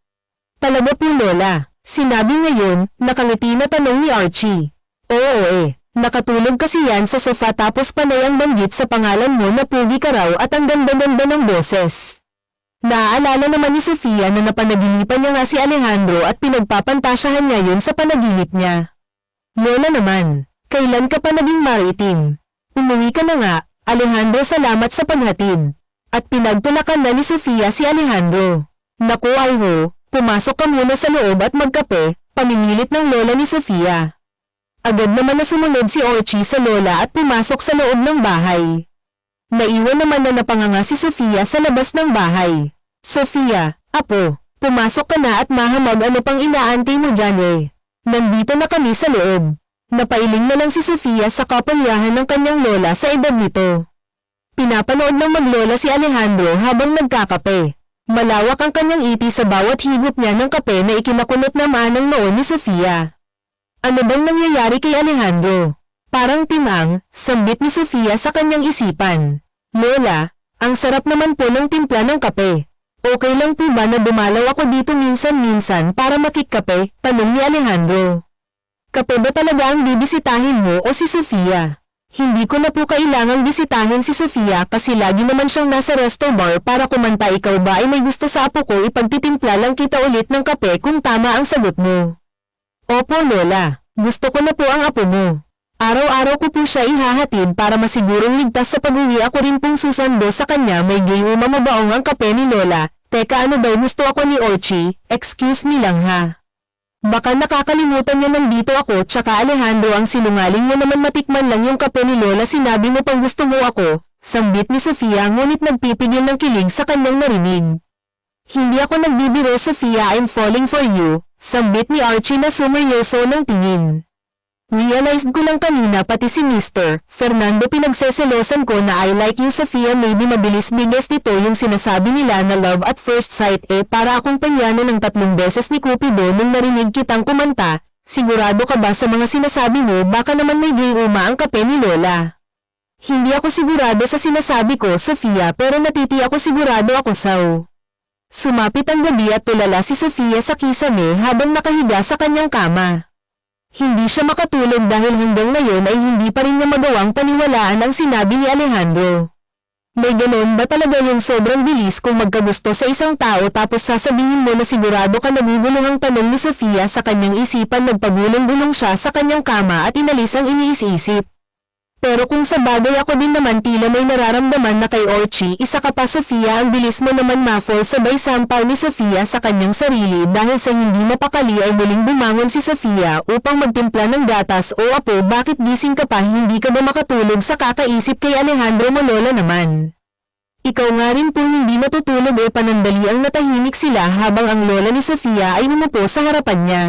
Talaga po lola, sinabi ngayon, nakangiti na tanong ni Archie. Oo nakatulog kasi yan sa sofa tapos panay ang banggit sa pangalan mo na pugi ka raw at ang ganda-ganda ng boses. Naaalala naman ni Sofia na napanaginipan niya nga si Alejandro at pinagpapantasyahan niya yun sa panaginip niya. Lola naman, kailan ka pa naging maritim? Umuwi ka na nga, Alejandro, salamat sa paghatid. At pinagtulakan na ni Sofia si Alejandro. Naku Alho, pumasok ka muna sa loob at magkape, pamimilit ng lola ni Sofia. Agad naman na sumunod si Archie sa lola at pumasok sa loob ng bahay. Naiwan naman na napanganga si Sofia sa labas ng bahay. Sofia, apo, pumasok ka na at mahamag, ano pang inaantay mo dyan Nandito na kami sa loob. Napailing na lang si Sofia sa kapalyahan ng kanyang lola sa edad nito. Pinapanood ng maglola si Alejandro habang nagkakape. Malawak ang kanyang iti sa bawat higop niya ng kape na ikinakunot na manang noon ni Sofia. Ano bang nangyayari kay Alejandro? Parang timang, sambit ni Sofia sa kanyang isipan. Lola, ang sarap naman po ng timpla ng kape. Okay lang po ba na dumalaw ako dito minsan-minsan para makikkape? Tanong ni Alejandro. Kape ba talaga ang bibisitahin mo o si Sofia? Hindi ko na po kailangang bisitahin si Sofia kasi lagi naman siyang nasa resto bar para kumanta. Ikaw ba ay may gusto sa apo ko? Ipagtitimpla lang kita ulit ng kape kung tama ang sagot mo. Opo Lola, gusto ko na po ang apo mo. Araw-araw ko po siya ihahatid para masigurong ligtas sa pag-uwi. Ako rin pong susando sa kanya. May gayuma mabaong ang kape ni Lola. Teka, ano daw gusto ako ni Archie? Excuse me lang ha. Baka nakakalimutan niya nandito ako tsaka Alejandro ang sinungaling mo naman, matikman lang yung kape ni Lola. Sinabi mo pang gusto mo ako. Sambit ni Sofia ngunit nagpipigil ng kilig sa kanyang narinig. Hindi ako nagbibiro Sofia, I'm falling for you. Sambit ni Archie na sumeryoso ng tingin. Realized ko lang kanina pati si Mr. Fernando pinagseselosan ko na I like you Sofia maybe mabilis bigas dito yung sinasabi nila na love at first sight para akong panyano ng 3 beses ni Cupido nung narinig kitang kumanta. Sigurado ka ba sa mga sinasabi mo baka naman may gayuma ang kape ni Lola? Hindi ako sigurado sa sinasabi ko Sofia pero natiti ako sigurado ako saw. Sumapit ang gabi at tulala si Sofia sa kisame habang nakahiga sa kanyang kama. Hindi siya makatulog dahil hanggang ngayon ay hindi pa rin niya magawang paniwalaan ang sinabi ni Alejandro. May ganon ba talaga yung sobrang bilis kung magkagusto sa isang tao tapos sasabihin mo na sigurado ka naguguluhang tanong ni Sofia sa kanyang isipan nagpagulong-gulong siya sa kanyang kama at inalis ang iniisip. Pero kung sa bagay ako din naman tila may nararamdaman na kay Orchie isa ka pa Sofia ang bilis mo naman ma-fall sabay sampaw ni Sofia sa kanyang sarili dahil sa hindi mapakali ay muling bumangon si Sofia upang magtimpla ng gatas o apo bakit gising ka pa hindi ka ba makatulog sa kakaisip kay Alejandro mo Lola naman. Ikaw nga rin po hindi natutulog panandali ang natahimik sila habang ang lola ni Sofia ay umupo sa harapan niya.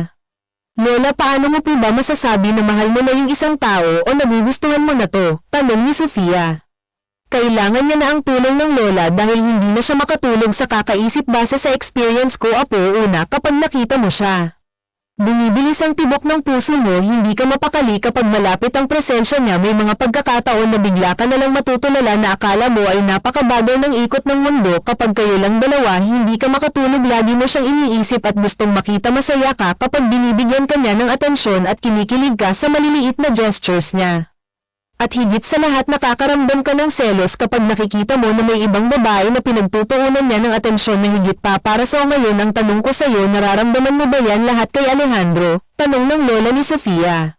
Lola paano mo po ba masasabi na mahal mo na yung isang tao o nagugustuhan mo na to? Tanong ni Sofia. Kailangan niya na ang tulong ng lola dahil hindi na siya makatulog sa kakaisip base sa experience ko apo una kapag nakita mo siya. Bumibilis ang tibok ng puso mo hindi ka mapakali kapag malapit ang presensya niya may mga pagkakataon na bigla ka nalang matutulala na akala mo ay napakabagal ng ikot ng mundo kapag kayo lang dalawa hindi ka makatulog lagi mo siyang iniisip at gustong makita masaya ka kapag binibigyan ka niya ng atensyon at kinikilig ka sa maliliit na gestures niya. At higit sa lahat nakakaramdam ka ng selos kapag nakikita mo na may ibang babae na pinagtutuunan niya ng atensyon na higit pa para sa ngayon ang tanong ko sa iyo nararamdaman mo ba yan lahat kay Alejandro? Tanong ng lola ni Sofia.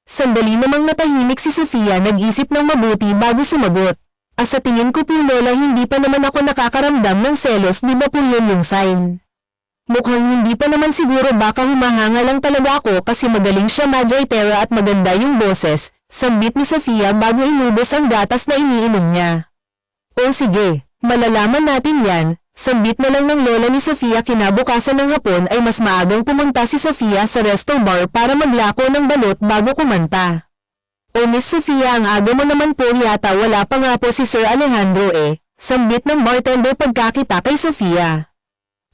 Sandali namang natahimik si Sofia nag-isip ng mabuti bago sumagot. Sa tingin ko po lola hindi pa naman ako nakakaramdam ng selos di ba po yun yung sign? Mukhang hindi pa naman siguro baka humahanga lang talaga ako kasi magaling siya Majay Terra at maganda yung boses. Sambit ni Sofia bago inubos ang gatas na iniinom niya. O sige, malalaman natin yan. Sambit na lang ng lola ni Sofia kinabukasan ng hapon ay mas maagang pumunta si Sofia sa resto bar para maglako ng balot bago kumanta. O Miss Sofia ang aga mo naman po yata wala pa nga po si Sir Alejandro Sambit ng bartender pagkakita kay Sofia.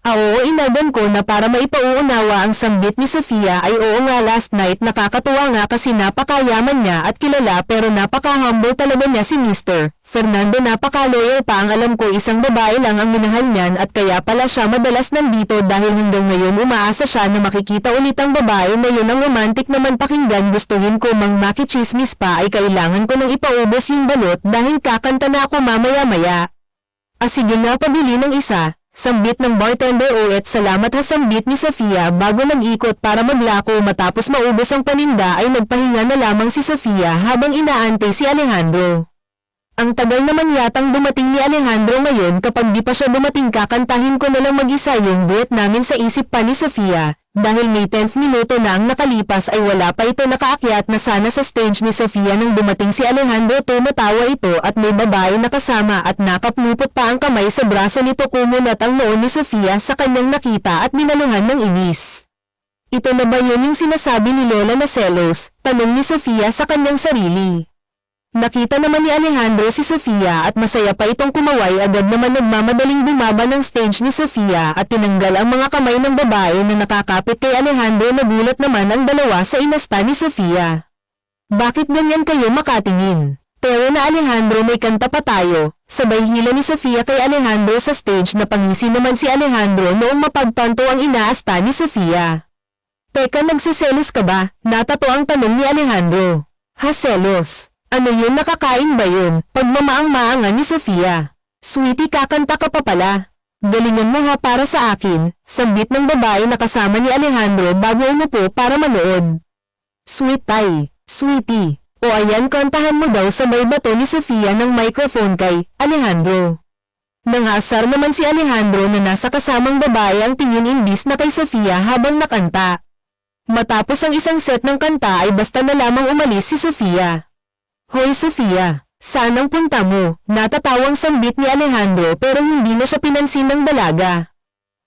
Oo inadan ko na para maipauunawa ang sambit ni Sofia ay oo nga last night nakakatuwa nga kasi napakayaman niya at kilala pero napaka-humble talaga niya si Mr. Fernando napaka-loyal pa ang alam ko isang babae lang ang minahal niyan at kaya pala siya madalas nandito dahil hanggang ngayon umaasa siya na makikita ulit ang babae na yun ang romantic naman pakinggan gustuhin ko mang makichismis pa ay kailangan ko nang ipaubos yung balot dahil kakanta na ako mamaya-maya. Sige nga pabili ng isa. Sambit ng bartender salamat ha sambit ni Sofia bago nag-ikot para maglako matapos maubos ang paninda ay nagpahinga na lamang si Sofia habang inaantay si Alejandro. Ang tagal naman yatang dumating ni Alejandro ngayon kapag di pa siya dumating kakantahin ko na lang mag-isa yung duet namin sa isip pa ni Sofia. Dahil may 10th minuto na ang nakalipas ay wala pa ito nakaakyat na sana sa stage ni Sofia nang dumating si Alejandro tumatawa ito at may babae na kasama at nakapnupot pa ang kamay sa braso nito kumunat ang noon ni Sofia sa kanyang nakita at minaluhan ng inis. Ito na ba yun yung sinasabi ni Lola na selos? Tanong ni Sofia sa kanyang sarili. Nakita naman ni Alejandro si Sofia at masaya pa itong kumaway agad naman nagmamadaling bumaba ng stage ni Sofia at tinanggal ang mga kamay ng babae na nakakapit kay Alejandro nagulat naman ang dalawa sa inasta ni Sofia. Bakit ganyan kayo makatingin? Pero na Alejandro may kanta pa tayo. Sabay hila ni Sofia kay Alejandro sa stage na pangisi naman si Alejandro noong mapagtanto ang inaasta ni Sofia. Teka nagsiselos ka ba? Natato ang tanong ni Alejandro. Ha selos? Ano yun nakakain ba yun? Pagmamaang-maangan ni Sofia. Sweetie kakanta ka pa pala. Galingan mo ha para sa akin. Sambit ng babae na kasama ni Alejandro bago umupo para manood. Sweet tay, sweetie. O ayan kantahan mo daw sabay bato ni Sofia ng microphone kay Alejandro. Nangasar naman si Alejandro na nasa kasamang babae ang tingin imbis na kay Sofia habang nakanta. Matapos ang isang set ng kanta ay basta na lamang umalis si Sofia. Hoy Sofia, saan ang punta mo? Natatawang sambit ni Alejandro pero hindi na siya pinansin ng dalaga.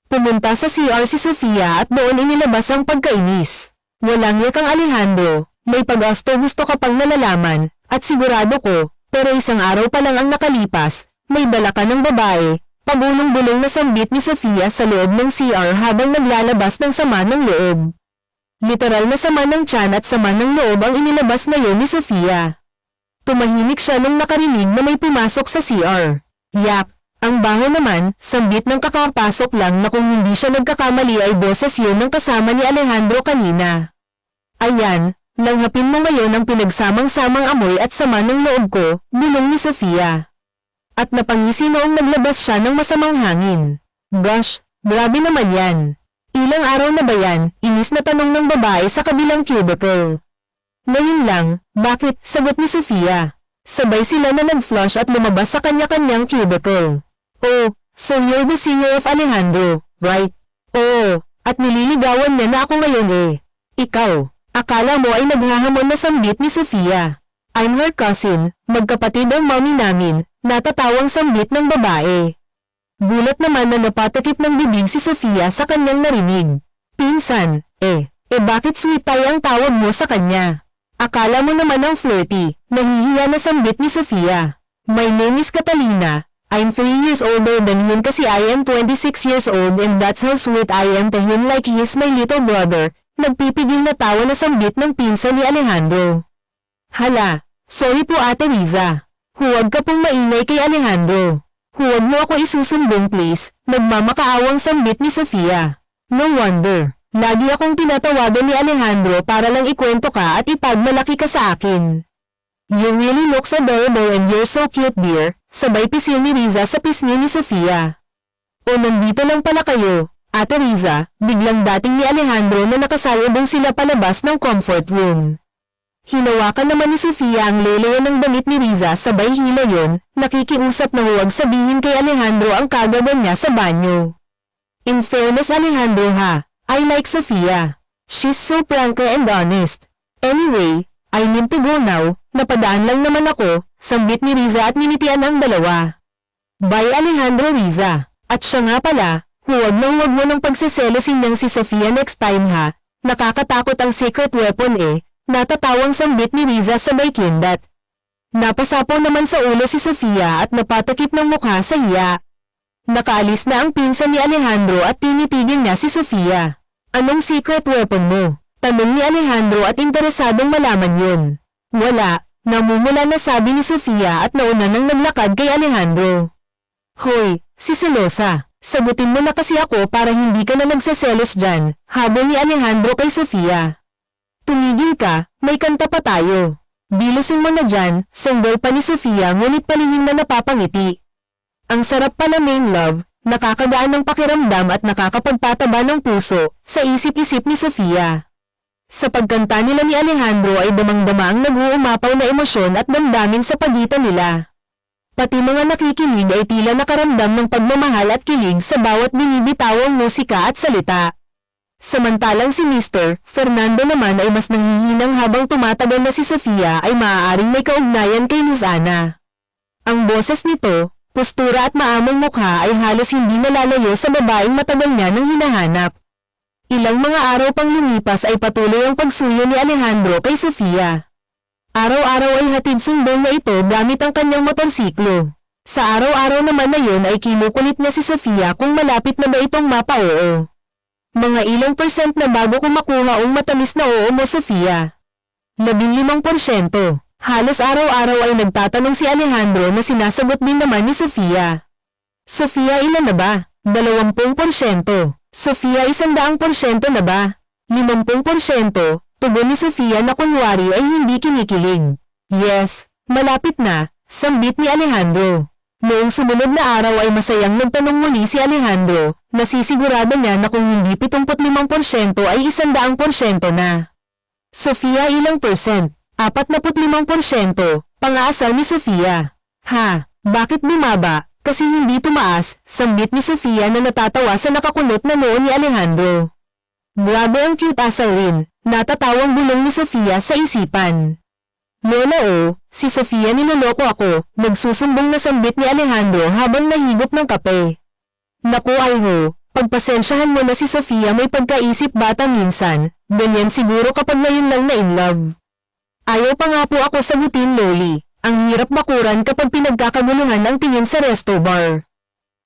Pumunta sa CR si Sofia at doon inilabas ang pagkainis. Walang yak ang Alejandro. may pag-gusto ka pang nalalaman, at sigurado ko, pero isang araw pa lang ang nakalipas, may dala ka ng babae, pabulong-bulong na sambit ni Sofia sa loob ng CR habang naglalabas ng sama ng loob. Literal na sama ng tiyan at sama ng loob ang inilabas ngayon ni Sofia. Tumahimik siya nung nakarinig na may pumasok sa CR. Yak! Ang baho naman, sambit ng kakapasok lang na kung hindi siya nagkakamali ay boses yun ng kasama ni Alejandro kanina. Ayan, langhapin mo ngayon ang pinagsamang-samang amoy at sama ng loob ko, bulong ni Sofia. At napangisi noong naglabas siya ng masamang hangin. Gosh, grabe naman yan. Ilang araw na ba yan? Inis na tanong ng babae sa kabilang cubicle. Ngayon lang, bakit? Sagot ni Sofia. Sabay sila na nag-flush at lumabas sa kanya-kanyang cubicle. Oh, so you're the singer of Alejandro, right? Oo, at nililigawan niya na ako ngayon eh. Ikaw, akala mo ay naghahamon na sambit ni Sofia. I'm her cousin, magkapatid ang mommy namin, natatawang sambit ng babae. Gulat naman na napatakip ng bibig si Sofia sa kanyang narinig. Pinsan, bakit sweet tie ang tawag mo sa kanya? Akala mo naman ang flirty, nahihiya na sambit ni Sofia. My name is Catalina. I'm 3 years older than him kasi I am 26 years old and that's how sweet I am to him like he is my little brother. Nagpipigil na tawa na sambit ng pinsan ni Alejandro. Hala, sorry po Ate Riza. Huwag ka pong maingay kay Alejandro. Huwag mo ako isusumbong please, nagmamakaawang sambit ni Sofia. No wonder, lagi akong tinatawagan ni Alejandro para lang ikwento ka at ipagmalaki ka sa akin. You really looks adorable and you're so cute dear, sabay pisil ni Riza sa pisngi ni Sofia. O nandito lang pala kayo, Ate Riza, biglang dating ni Alejandro na nakasalubong sila palabas ng comfort room. Hinawakan naman ni Sofia ang lelehan ng damit ni Riza sabay hila yon, nakikiusap na huwag sabihin kay Alejandro ang kagagan niya sa banyo. In fairness Alejandro ha, I like Sofia. She's so frank and honest. Anyway, I need to go now, napadaan lang naman ako, sambit ni Riza at ninitian ang dalawa. Bye Alejandro Riza. At siya nga pala, huwag mo nang pagseselosin niyang si Sofia next time ha, nakakatakot ang secret weapon natatawang sambit ni Riza sabay kindat. Napasapaw naman sa ulo si Sofia at napatakip ng mukha sa hiya. Nakaalis na ang pinsan ni Alejandro at tinitigil niya si Sofia. Anong secret weapon mo? Tanong ni Alejandro at interesadong malaman yun. Wala, namumula na sabi ni Sofia at nauna nang naglakad kay Alejandro. Hoy, si Selosa, sagutin mo na kasi ako para hindi ka na nagseselos dyan, habol ni Alejandro kay Sofia. Tumigil ka, may kanta pa tayo. Bilusin mo na dyan, sanggol pa ni Sofia ngunit palihim na napapangiti. Ang sarap pala main love, nakakagaan ng pakiramdam at nakakapagpataba ng puso, sa isip-isip ni Sofia. Sa pagkanta nila ni Alejandro ay damang-dama ang nag-uumapaw na emosyon at damdamin sa pagitan nila. Pati mga nakikinig ay tila nakaramdam ng pagmamahal at kilig sa bawat binibitawang musika at salita. Samantalang si Mr. Fernando naman ay mas nanghihinang habang tumatagal na si Sofia ay maaaring may kaugnayan kay Luzana. Ang boses nito, postura at maamong mukha ay halos hindi nalalayo sa babaeng matagal niya nang hinahanap. Ilang mga araw pang lumipas ay patuloy ang pagsuyo ni Alejandro kay Sofia. Araw-araw ay hatid sumbong na ito gamit ang kanyang motorsiklo. Sa araw-araw naman na yun ay kinukulit niya si Sofia kung malapit na ba itong mapa-oo. Mga ilang percent na bago ko makuha ang matamis na oo mo Sofia. 15%. Halos araw-araw ay nagtatanong si Alejandro na sinasagot din naman ni Sofia. Sofia ilan na ba? 20%. Sofia 100% na ba? 50%, tugon ni Sofia na kunwari ay hindi kinikilig. Yes, malapit na, sambit ni Alejandro. Noong sumunod na araw ay masayang nagtanong muli si Alejandro, nasisigurado niya na kung hindi 75% ay 100% na. Sofia ilang percent? 45%, pang-aasar ni Sofia. Ha, bakit bumaba? Kasi hindi tumaas, sambit ni Sofia na natatawa sa nakakunot na noo ni Alejandro. Grabe ang cute asal rin, natatawang bulong ni Sofia sa isipan. Lola si Sofia niloloko ako, nagsusumbong na sambit ni Alejandro habang nahigop ng kape. Naku pagpasensyahan mo na si Sofia may pagkaisip bata minsan, ganyan siguro kapag ngayon lang na in love. Ayaw pa nga po ako sagutin, Loli. Ang hirap bakuran kapag pinagkakaguluhan ang tingin sa resto bar.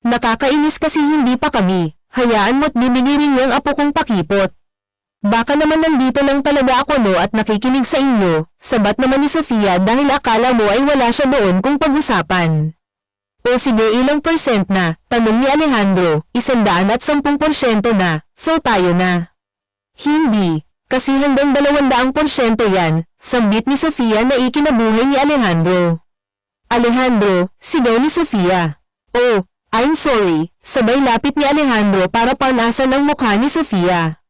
Nakakainis kasi hindi pa kami. Hayaan mo't bibigay rin yung apo kong pakipot. Baka naman nandito lang talaga ako no at nakikinig sa inyo, sabat naman ni Sofia dahil akala mo ay wala siya doon kung pag-usapan. O sige, ilang percent na, tanong ni Alejandro, 110% na, so tayo na. Hindi, kasi hanggang 200% yan, sambit ni Sofia na ikinabuhay ni Alejandro. Alejandro, sigaw ni Sofia. Oh, I'm sorry, sabay lapit ni Alejandro para panasan ang mukha ni Sofia.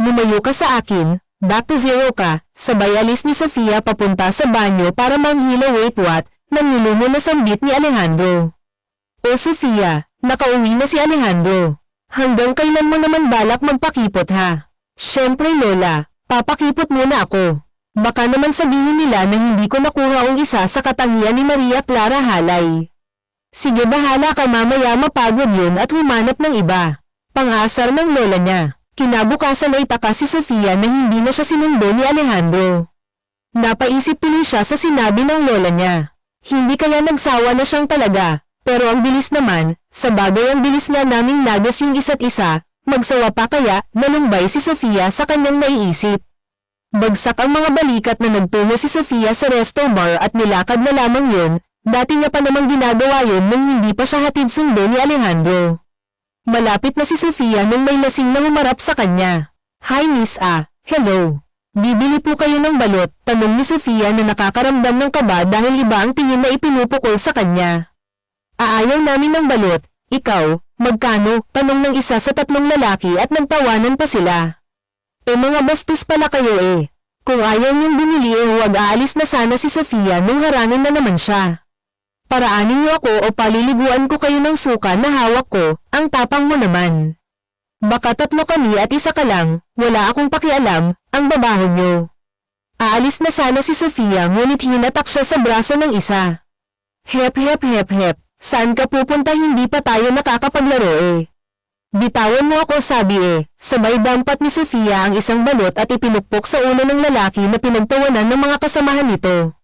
Lumayo ka sa akin, back to zero ka, sabay alis ni Sofia papunta sa banyo para manghila wait what, nang nilumo na sambit ni Alejandro. O Sofia, nakauwi na si Alejandro. Hanggang kailan mo naman balak magpakipot ha? Syempre Lola, papakipot muna ako. Baka naman sabihin nila na hindi ko nakuha ang isa sa katangian ni Maria Clara Halay. Sige bahala ka mamaya mapagod yun at humanap ng iba. Pang-asar ng lola niya. Kinabukasan ay taka si Sofia na hindi na siya sinundo ni Alejandro. Napaisip tuloy siya sa sinabi ng lola niya. Hindi kaya nagsawa na siyang talaga, pero ang bilis naman, sa bagay ang bilis nga naming nagas yung isa't isa, magsawa pa kaya nalumbay si Sofia sa kanyang naiisip. Bagsak ang mga balikat na nagtungo si Sofia sa resto bar at nilakad na lamang yun. Dati niya pa namang ginagawa yun nung hindi pa siya hatid sundo ni Alejandro. Malapit na si Sofia nung may lasing na humarap sa kanya. Hi Miss A, hello. Bibili po kayo ng balot, tanong ni Sofia na nakakaramdam ng kaba dahil iba ang tingin na ipinupukol sa kanya. Aayaw namin ng balot, ikaw, magkano, tanong ng isa sa tatlong lalaki at nagtawanan pa sila. Mga bastos pala kayo eh. Kung ayaw niyong bumili huwag aalis na sana si Sofia nung harangin na naman siya. Paraanin niyo ako o paliliguan ko kayo ng suka na hawak ko, ang tapang mo naman. Baka tatlo kami at isa ka lang, wala akong pakialam, ang babaho niyo. Aalis na sana si Sofia ngunit hinatak siya sa braso ng isa. Hep, saan ka pupunta hindi pa tayo nakakapaglaro eh. Bitawan mo ako sabi eh, sabay dampat ni Sofia ang isang balot at ipinukpok sa ulo ng lalaki na pinagtawanan ng mga kasamahan nito.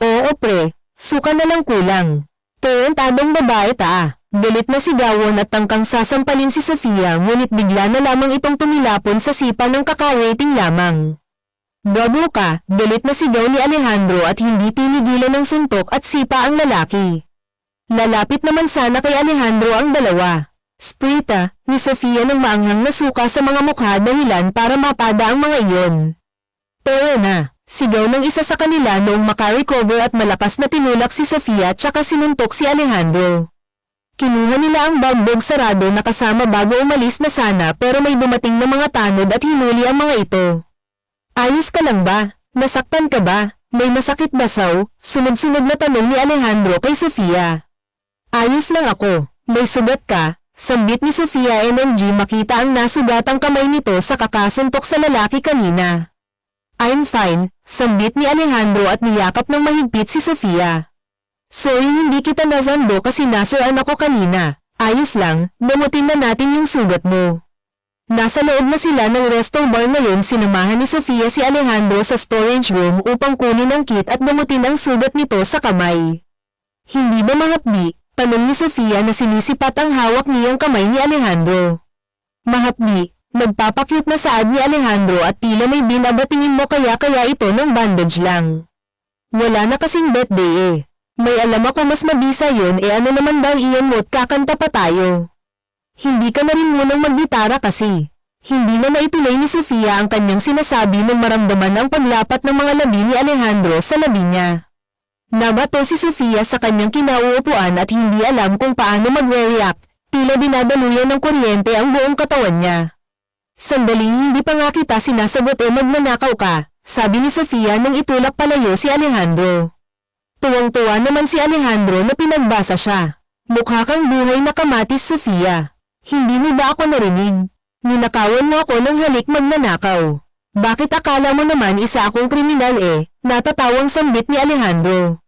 Oo pre. Suka na lang kulang. Tuwentadong babae ta. Galit na sigawon at tangkang sasampalin si Sofia ngunit bigla na lamang itong tumilapon sa sipa ng kakaweting lamang. Bravo ka, galit na sigaw ni Alejandro at hindi tinigilan ng suntok at sipa ang lalaki. Lalapit naman sana kay Alejandro ang dalawa. Sprita, ni Sofia ng maanghang na suka sa mga mukha dahilan para mapada ang mga iyon. Pero na. Sigaw ng isa sa kanila noong makarecover at malakas na tinulak si Sofia tsaka sinuntok si Alejandro. Kinuha nila ang bagbog sarado na kasama bago umalis na sana pero may dumating na mga tanod at hinuli ang mga ito. Ayos ka lang ba? Nasaktan ka ba? May masakit ba saw? Sunod-sunod na tanong ni Alejandro kay Sofia. Ayos lang ako. May sugat ka? Sambit ni Sofia NMG makita ang nasugatang kamay nito sa kakasuntok sa lalaki kanina. I'm fine, sambit ni Alejandro at niyakap ng mahigpit si Sofia. Sorry hindi kita nasando kasi nasuran ako kanina. Ayos lang, namutin na natin yung sugat mo. Nasa loob na sila ng resto bar ngayon sinamahan ni Sofia si Alejandro sa storage room upang kunin ang kit at namutin ang sugat nito sa kamay. Hindi ba mahapdi? Tanong ni Sofia na sinisipat ang hawak niyang kamay ni Alejandro. Mahapdi. Nagpapakyut na saad ni Alejandro at tila may binabatingin mo kaya ito ng bandage lang. Wala na kasing birthday eh. May alam ako mas mabisa yun ano naman daw iyan mo't kakanta pa tayo. Hindi ka na rin munang maggitara kasi. Hindi na naituloy ni Sofia ang kanyang sinasabi nang maramdaman ang paglapat ng mga labi ni Alejandro sa labi niya. Nabato si Sofia sa kanyang kinauupuan at hindi alam kung paano mag-react, tila binadaluyan ng kuryente ang buong katawan niya. Sandali hindi pa nga kita sinasagot magnanakaw ka, sabi ni Sofia nang itulak palayo si Alejandro. Tuwang-tuwa naman si Alejandro na pinagbasa siya. Mukha kang buhay na kamatis Sofia. Hindi mo ba ako narinig? Ninakawan mo ako ng halik magnanakaw. Bakit akala mo naman isa akong kriminal natatawang sambit ni Alejandro.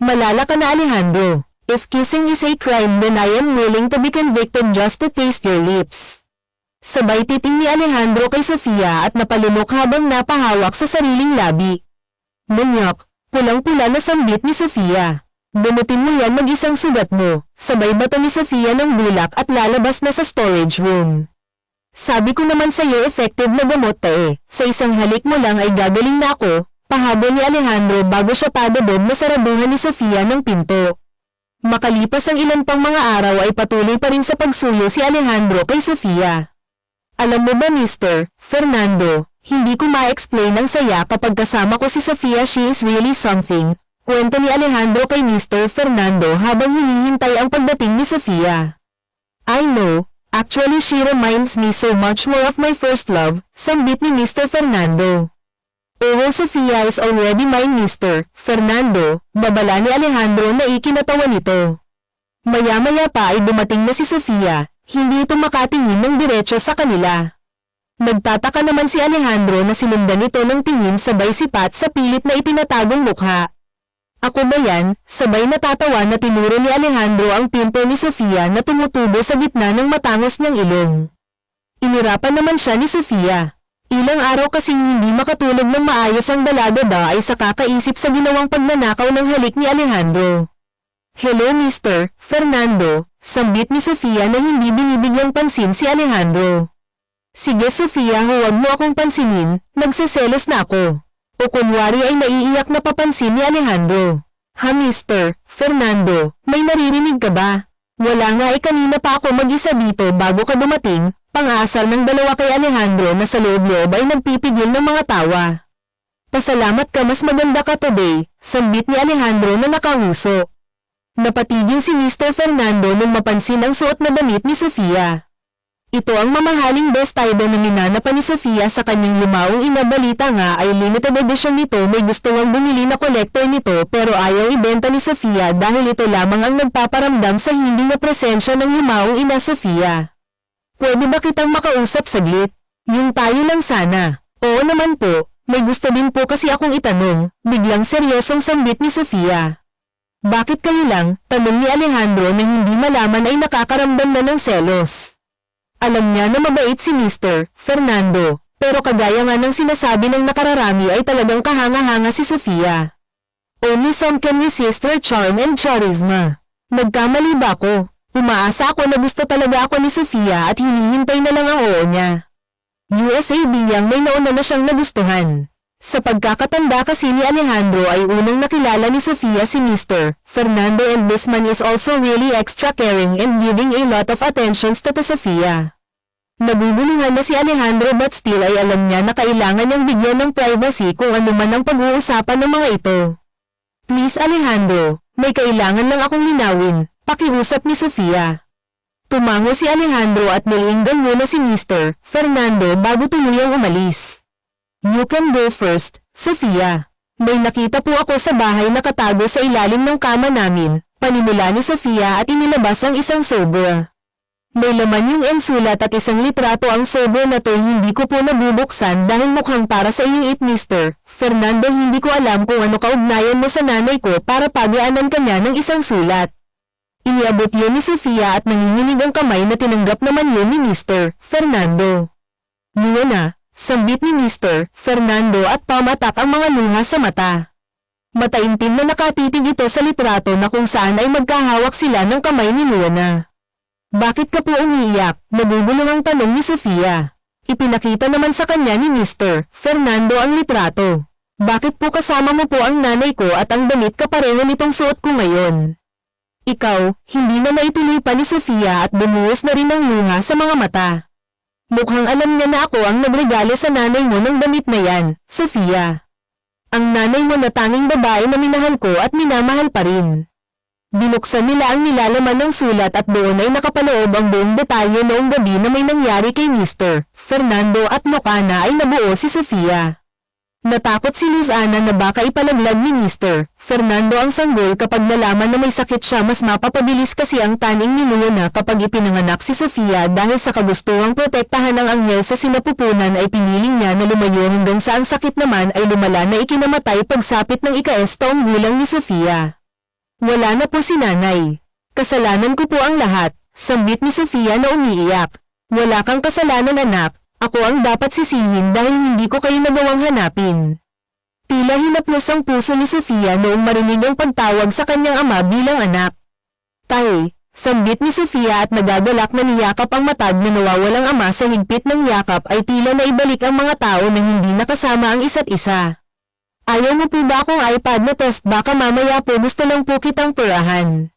Malala ka na Alejandro. If kissing is a crime then I am willing to be convicted just to taste your lips. Sabay titing ni Alejandro kay Sofia at napalunok habang napahawak sa sariling labi. Manyak, pulang-pula na sambit ni Sofia. Gamutin mo yan mag-isang sugat mo. Sabay bato ni Sofia ng bulak at lalabas na sa storage room. Sabi ko naman sa'yo effective na gamot sa isang halik mo lang ay gagaling na ako, pahabol ni Alejandro bago siya padabog na saraduhan ni Sofia ng pinto. Makalipas ang ilan pang mga araw ay patuloy pa rin sa pagsuyo si Alejandro kay Sofia. Alam mo ba Mr. Fernando, hindi ko ma-explain ang saya kapag kasama ko si Sofia, she is really something. Kwento ni Alejandro kay Mr. Fernando habang hinihintay ang pagdating ni Sofia. I know, actually she reminds me so much more of my first love, sambit ni Mr. Fernando. Oh, Sofia is already mine Mr. Fernando, babala ni Alejandro na ikinatawa nito. Maya-maya pa ay dumating na si Sofia, hindi ito makatingin ng diretso sa kanila. Nagtataka naman si Alejandro na sinundan ito ng tingin sabay sipat sa pilit na itinatagong mukha. Ako ba yan? Sabay natatawa na tinuro ni Alejandro ang pimple ni Sofia na tumutubo sa gitna ng matangos niyang ilong. Inirapan naman siya ni Sofia. Ilang araw kasing hindi makatulog ng maayos ang dalaga ba ay sa kakaisip sa ginawang pagnanakaw ng halik ni Alejandro. Hello Mr. Fernando, sambit ni Sofia na hindi binibigyang pansin si Alejandro. Sige Sofia, huwag mo akong pansinin, nagseselos na ako. O kunwari ay naiiyak na papansin ni Alejandro. Ha Mr. Fernando, may naririnig ka ba? Wala nga kanina pa ako mag-isa dito bago ka dumating. Pang-aasar ng dalawa kay Alejandro na sa loob-loob ay nagpipigil ng mga tawa. Pasalamat ka, mas maganda ka today, sambit ni Alejandro na nakanguso. Napatigil si Mr. Fernando nung mapansin ang suot na damit ni Sofia. Ito ang mamahaling best item na minanapan ni Sofia sa kanyang yumaong inabalita nga ay limited edition nito, may gusto ngang bumili na collector nito pero ayaw ibenta ni Sofia dahil ito lamang ang nagpaparamdam sa hindi na presensya ng yumaong ina Sofia. Pwede ba kitang makausap saglit? Yung tayo lang sana. Oo naman po, may gusto din po kasi akong itanong, biglang seryosong sambit ni Sofia. Bakit kayo lang? Tanong ni Alejandro na hindi malaman ay nakakaramdam na ng selos. Alam niya na mabait si Mr. Fernando, pero kagaya nga ng sinasabi ng nakararami ay talagang kahanga-hanga si Sofia. Only some can resist her charm and charisma. Nagkamali ba ako? Umaasa ako na gusto talaga ako ni Sofia at hinihintay na lang ang oo niya. USA biyang may nauna na siyang nagustuhan. Sa pagkakatanda kasi ni Alejandro ay unang nakilala ni Sofia si Mr. Fernando, and this man is also really extra caring and giving a lot of attentions to Sofia. Naguguluhan na si Alejandro but still ay alam niya na kailangan niyang bigyan ng privacy kung ano man ang pag-uusapan ng mga ito. Please Alejandro, may kailangan lang akong linawin. Pakiusap ni Sofia. Tumango si Alejandro at nilinggan muna si Mr. Fernando bago tuluyang umalis. You can go first, Sofia. May nakita po ako sa bahay na nakatago sa ilalim ng kama namin, panimula ni Sofia at inilabas ang isang sobra. May laman yung ensulat at isang litrato. Ang sobra na to hindi ko po nabubuksan dahil mukhang para sa iyong Mr. Fernando. Hindi ko alam kung ano kaugnayan mo sa nanay ko para pagaanan kanya ng isang sulat. Iniabot yun ni Sofia at nanginginig ang kamay na tinanggap naman yun ni Mr. Fernando. Niya na, sambit ni Mr. Fernando at pamatak ang mga luha sa mata. Mataimtim na nakatitig ito sa litrato na kung saan ay magkahawak sila ng kamay ni Luana. Bakit ka po umiiyak? Nagugulong ang tanong ni Sofia. Ipinakita naman sa kanya ni Mr. Fernando ang litrato. Bakit po kasama mo po ang nanay ko at ang damit kapareho nitong suot ko ngayon? Ikaw, hindi na maituloy pa ni Sofia at bumuhos na rin ang luha sa mga mata. Mukhang alam niya na ako ang nagregalo sa nanay mo ng damit na yan, Sofia. Ang nanay mo na tanging babae na minahal ko at minamahal pa rin. Binuksan nila ang nilalaman ng sulat at doon ay nakapaloob ang buong detalye noong gabi na may nangyari kay Mr. Fernando at mukha na ay nabuo si Sofia. Natakot si Luzana na baka ipalaglag ni Mr. Fernando ang sanggol kapag nalaman na may sakit siya. Mas mapapabilis kasi ang taning ni Luana kapag ipinanganak si Sofia dahil sa kagustuhang protektahan ng anghel sa sinapupunan ay piniling niya na lumayo hanggang sa ang sakit naman ay lumala na ikinamatay pagsapit ng ika-estong gulang ni Sofia. Wala na po si nanay. Kasalanan ko po ang lahat, sambit ni Sofia na umiiyak. Wala kang kasalanan anak. Ako ang dapat sisihin dahil hindi ko kayo nagawang hanapin. Tila hinaplos ang puso ni Sofia noong marinig ang pagtawag sa kanyang ama bilang anak. Tay, sambit ni Sofia at nagagalak na niyakap ang matag na nawawalang ama sa higpit ng yakap ay tila naibalik ang mga tao na hindi nakasama ang isa't isa. Ayaw mo po ba akong iPad na test? Baka mamaya po gusto lang po kitang purahan.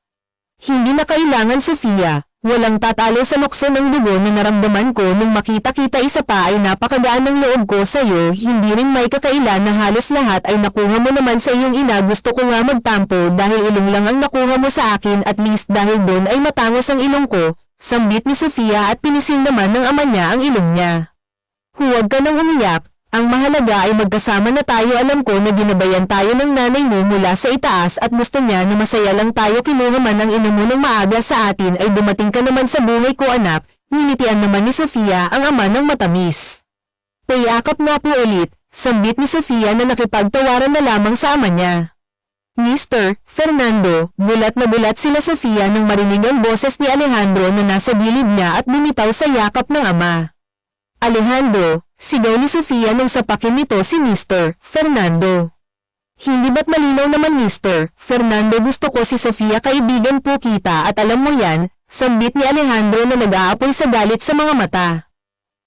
Hindi na kailangan, Sofia. Walang tatalo sa lukso ng dugo na naramdaman ko nung makita-kita. Isa pa ay napakagaan ng loob ko sa iyo. Hindi rin may kakailan na halos lahat ay nakuha mo naman sa iyong ina. Gusto ko nga magtampo dahil ilong lang ang nakuha mo sa akin, at least dahil doon ay matangos ang ilong ko. Sambit ni Sofia at pinisil naman ng ama niya ang ilong niya. Huwag ka nang umiyak. Ang mahalaga ay magkasama na tayo. Alam ko na ginabayan tayo ng nanay mo mula sa itaas at gusto niya na masaya lang tayo. Kinuha man ang ina mo ng maaga sa atin ay dumating ka naman sa buhay ko, anak. Nginitian naman ni Sofia ang ama ng matamis. Payakap nga po ulit, sambit ni Sofia na nakipagtawaran na lamang sa ama niya. Mr. Fernando, bulat na bulat sila Sofia nang marinig ang boses ni Alejandro na nasa gilid niya at bumitaw sa yakap ng ama. Alejandro, sigaw ni Sofia nang sapakin nito si Mr. Fernando. Hindi ba't malinaw naman, Mr. Fernando? Gusto ko si Sofia, kaibigan po kita at alam mo yan, sambit ni Alejandro na nag-aapoy sa galit sa mga mata.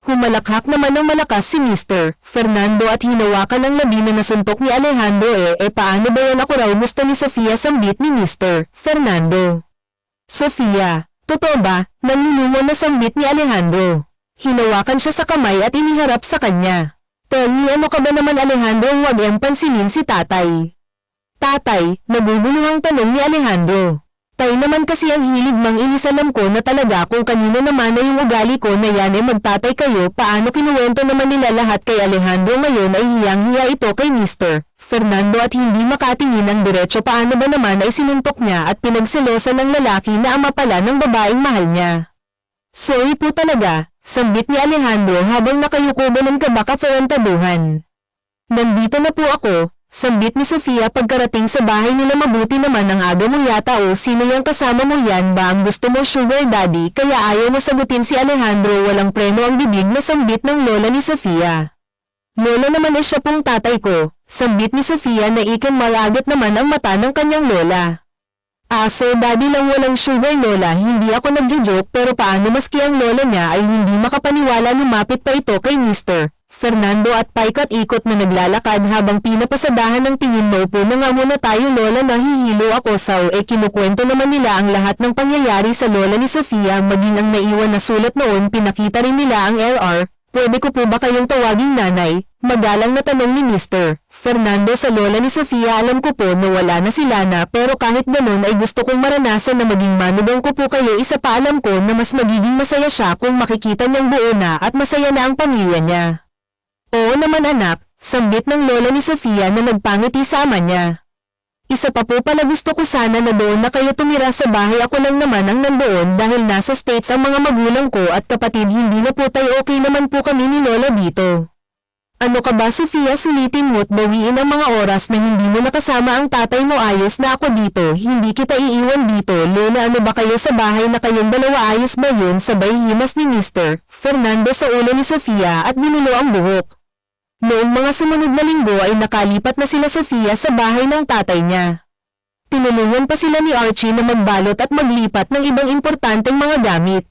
Humalakhak naman ng malakas si Mr. Fernando at hinawakan ang labi na nasuntok ni Alejandro. Paano ba yan? Ako raw gusto ni Sofia, sambit ni Mr. Fernando. Sofia, totoo ba? Nanlulumo na, sambit ni Alejandro. Hinawakan siya sa kamay at iniharap sa kanya. Tell me, ano ka ba naman, Alejandro? Huwag yang pansinin si tatay. Tatay, naguguluhang tanong ni Alejandro. Tay naman kasi ang hilig mang inis. Alam ko na talaga kung kanino naman na yung ugali ko na yan ay magtatay kayo. Paano kinuwento naman nila lahat kay Alejandro? Ngayon ay hiyang-hiya ito kay Mr. Fernando at hindi makatingin ang diretso. Paano ba naman ay sinuntok niya at pinagselosan ng lalaki na ama pala ng babaeng mahal niya. Sorry po talaga, sambit ni Alejandro habang nakayuko. Ganun ka ba kaferentaduhan? Nandito na po ako, sambit ni Sofia pagkarating sa bahay nila. Mabuti naman ang aga mo yata. O sino yung kasama mo? Yan ba ang gusto mo, sugar daddy? Kaya ayaw mo sagutin si Alejandro. Walang preno ang bibig na sambit ng lola ni Sofia. Lola naman ay siya pong tatay ko, sambit ni Sofia na ikan malagat naman ang mata ng kanyang lola. So daddy lang, walang sugar lola. Hindi ako nagjo-joke, pero paano maski ang lola niya ay hindi makapaniwala? Lumapit pa ito kay Mr. Fernando at paikot-ikot na naglalakad habang pinapasadahan ng tingin. Maupo na nga muna tayo, lola. Nahihilo ako. Kinukwento naman nila ang lahat ng pangyayari sa lola ni Sofia, maging ang naiwan na sulat noon. Pinakita rin nila ang LR. Pwede ko po ba kayong tawaging nanay? Magalang na tanong ni Mr. Fernando sa lola ni Sofia. Alam ko po na wala na si Lana, pero kahit ganun ay gusto kong maranasan na maging manugang ko po kayo. Isa pa, alam ko na mas magiging masaya siya kung makikita niyang buo na at masaya na ang pamilya niya. Oo naman anak, sambit ng lola ni Sofia na nagpangiti sa ama niya. Isa pa po pala, gusto ko sana na doon na kayo tumira sa bahay. Ako lang naman ang nandoon dahil nasa States ang mga magulang ko at kapatid. Hindi na po tayo, okay naman po kami ni lola dito. Ano ka ba, Sofia? Sulitin mo't bawiin ang mga oras na hindi mo nakasama ang tatay mo. Ayos na ako dito, hindi kita iiwan dito. Lola, ano ba kayo sa bahay na kayong dalawa? Ayos ba yun? Sabay himas ni Mr. Fernando sa ulo ni Sofia at binulo ang buhok. Noong mga sumunod na linggo ay nakalipat na sila Sofia sa bahay ng tatay niya. Tinulungan pa sila ni Archie na magbalot at maglipat ng ibang importanteng mga gamit.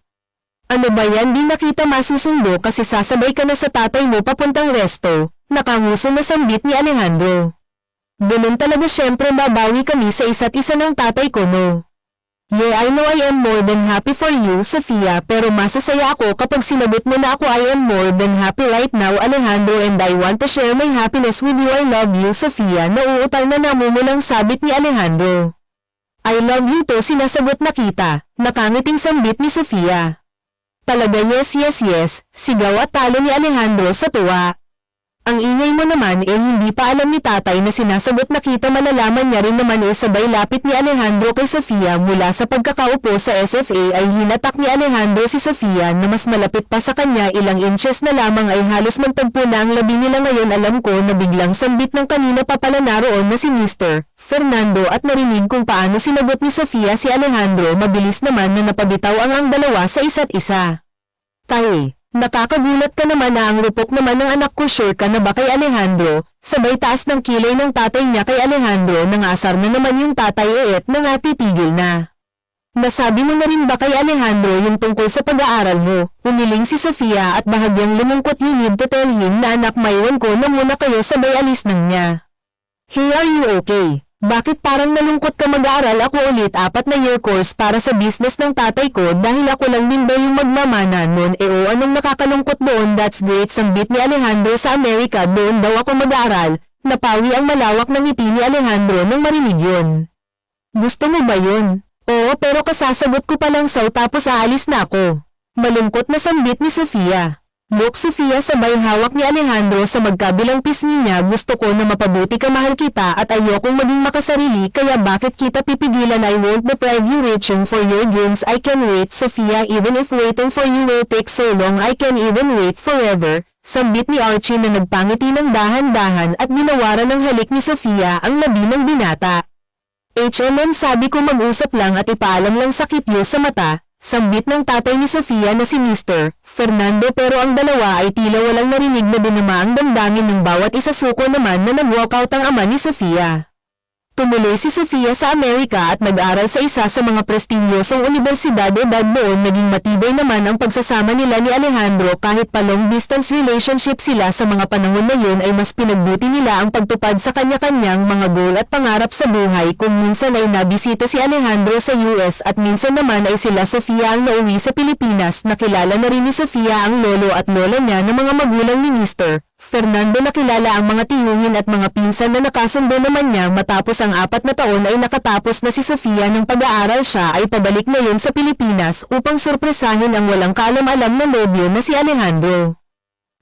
Ano ba yan? Di na kita masusundo kasi sasabay ka na sa tatay mo papuntang resto. Nakanguso na sambit ni Alejandro. Ganun talaga, syempre babawi kami sa isa't isa ng tatay ko, no? Yeah, I know I am more than happy for you, Sofia, pero masasaya ako kapag sinagot mo na ako. I am more than happy right now, Alejandro, and I want to share my happiness with you. I love you, Sofia. Nauutal na namumulang sabit ni Alejandro. I love you to, sinasagot na kita. Nakangiting sambit ni Sofia. Talaga, yes, yes, yes, sigaw at talo ni Alejandro sa tuwa. Ang ingay mo naman, hindi pa alam ni tatay na sinasagot na kita. Malalaman niya rin naman. Sabay lapit ni Alejandro kay Sofia. Mula sa pagkakaupo sa SFA ay hinatak ni Alejandro si Sofia na mas malapit pa sa kanya. Ilang inches na lamang ay halos magtagpo na ang labi nila. Ngayon alam ko na biglang sambit ng kanina pa pala naroon na si Mr. Fernando at narinig kung paano sinagot ni Sofia si Alejandro. Mabilis naman na napabitaw ang dalawa sa isa't isa. Tay, Nakakagulat ka naman na ang rupok naman ng anak ko, sure ka na ba kay Alejandro? Sabay taas ng kilay ng tatay niya kay Alejandro, nangasar na naman yung tatay na nga titigil na. Nasabi mo na rin ba kay Alejandro yung tungkol sa pag-aaral mo? Umiling si Sofia at bahagyang lumungkot. You need to tell him na anak, maiwan ko na muna kayo, sabay alis ng niya. Hey, are you okay? Bakit parang nalungkot ka? Mag-aaral ako ulit, 4-year course para sa business ng tatay ko dahil ako lang din ba yung magmamana nun? Anong nakakalungkot doon? That's great, sambit ni Alejandro. Sa Amerika doon daw ako mag-aaral. Napawi ang malawak ng ngiti ni Alejandro nang marinig yun. Gusto mo ba yun? Oo, pero kasasagot ko pa lang tapos aalis na ako. Malungkot na sambit ni Sofia. Look, Sofia, sabay hawak ni Alejandro sa magkabilang pisngi niya. Gusto ko na mapabuti ka, mahal kita at ayokong maging makasarili, kaya bakit kita pipigilan? I won't deprive you reaching for your dreams. I can wait, Sofia, even if waiting for you will take so long. I can even wait forever. Sambit ni Archie na nagpangiti ng dahan-dahan at binawaran ng halik ni Sofia ang labi ng binata. Sabi ko mag-usap lang at ipaalam lang sa kityo sa mata. Sambit ng tatay ni Sofia na si Mr. Fernando, pero ang dalawa ay tila walang narinig na dinama ang damdamin ng bawat isa. Suko naman na nag-walkout ang ama ni Sofia. Tumuloy si Sofia sa Amerika at nag-aral sa isa sa mga prestigyosong universidad. Doon naging matibay naman ang pagsasama nila ni Alejandro. Kahit pa long distance relationship sila sa mga panahon na yun, ay mas pinagbuti nila ang pagtupad sa kanya-kanyang mga goal at pangarap sa buhay. Kung minsan ay nabisita si Alejandro sa US at minsan naman ay sila Sofia ang nauwi sa Pilipinas. Nakilala na rin ni Sofia ang lolo at lola niya ng mga magulang ni Mr. Fernando. Nakilala ang mga tiyuhin at mga pinsan na nakasundo naman niya. Matapos ang 4 na taon ay nakatapos na si Sofia ng pag-aaral. Siya ay pabalik ngayon sa Pilipinas upang sorpresahin ang walang kaalam-alam na nobyo na si Alejandro.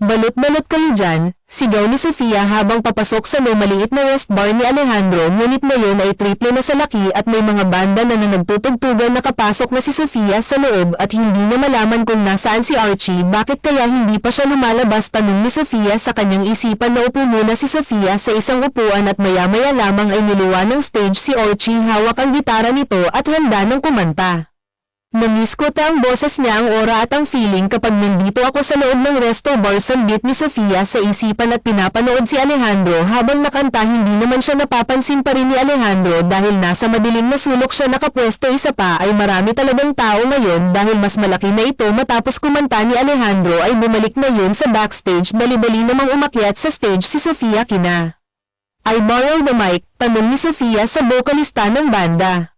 Balot-balot kayo dyan, sigaw ni Sofia habang papasok sa maliit na rest bar ni Alejandro. Ngunit ngayon ay triple na sa laki at may mga banda na nagtutugtugan. Nakapasok na si Sofia sa loob at hindi na malaman kung nasaan si Archie. Bakit kaya hindi pa siya lumalabas? Tanong ni Sofia sa kanyang isipan. Naupo muna si Sofia sa isang upuan at maya-maya lamang ay niluwa ng stage si Archie. Hawak ang gitara nito at handa ng kumanta. Namiss ko ang boses niya, ang aura at ang feeling kapag nandito ako sa loob ng resto bar. Sambit ni Sofia sa isipan at pinapanood si Alejandro habang nakanta. Hindi naman siya napapansin pa rin ni Alejandro dahil nasa madilim na sulok siya nakapwesto. Isa pa ay marami talagang tao ngayon dahil mas malaki na ito. Matapos kumanta ni Alejandro ay bumalik na yun sa backstage. Dali-dali namang umakyat sa stage si Sofia. I borrow the mic, tanong ni Sofia sa vocalista ng banda.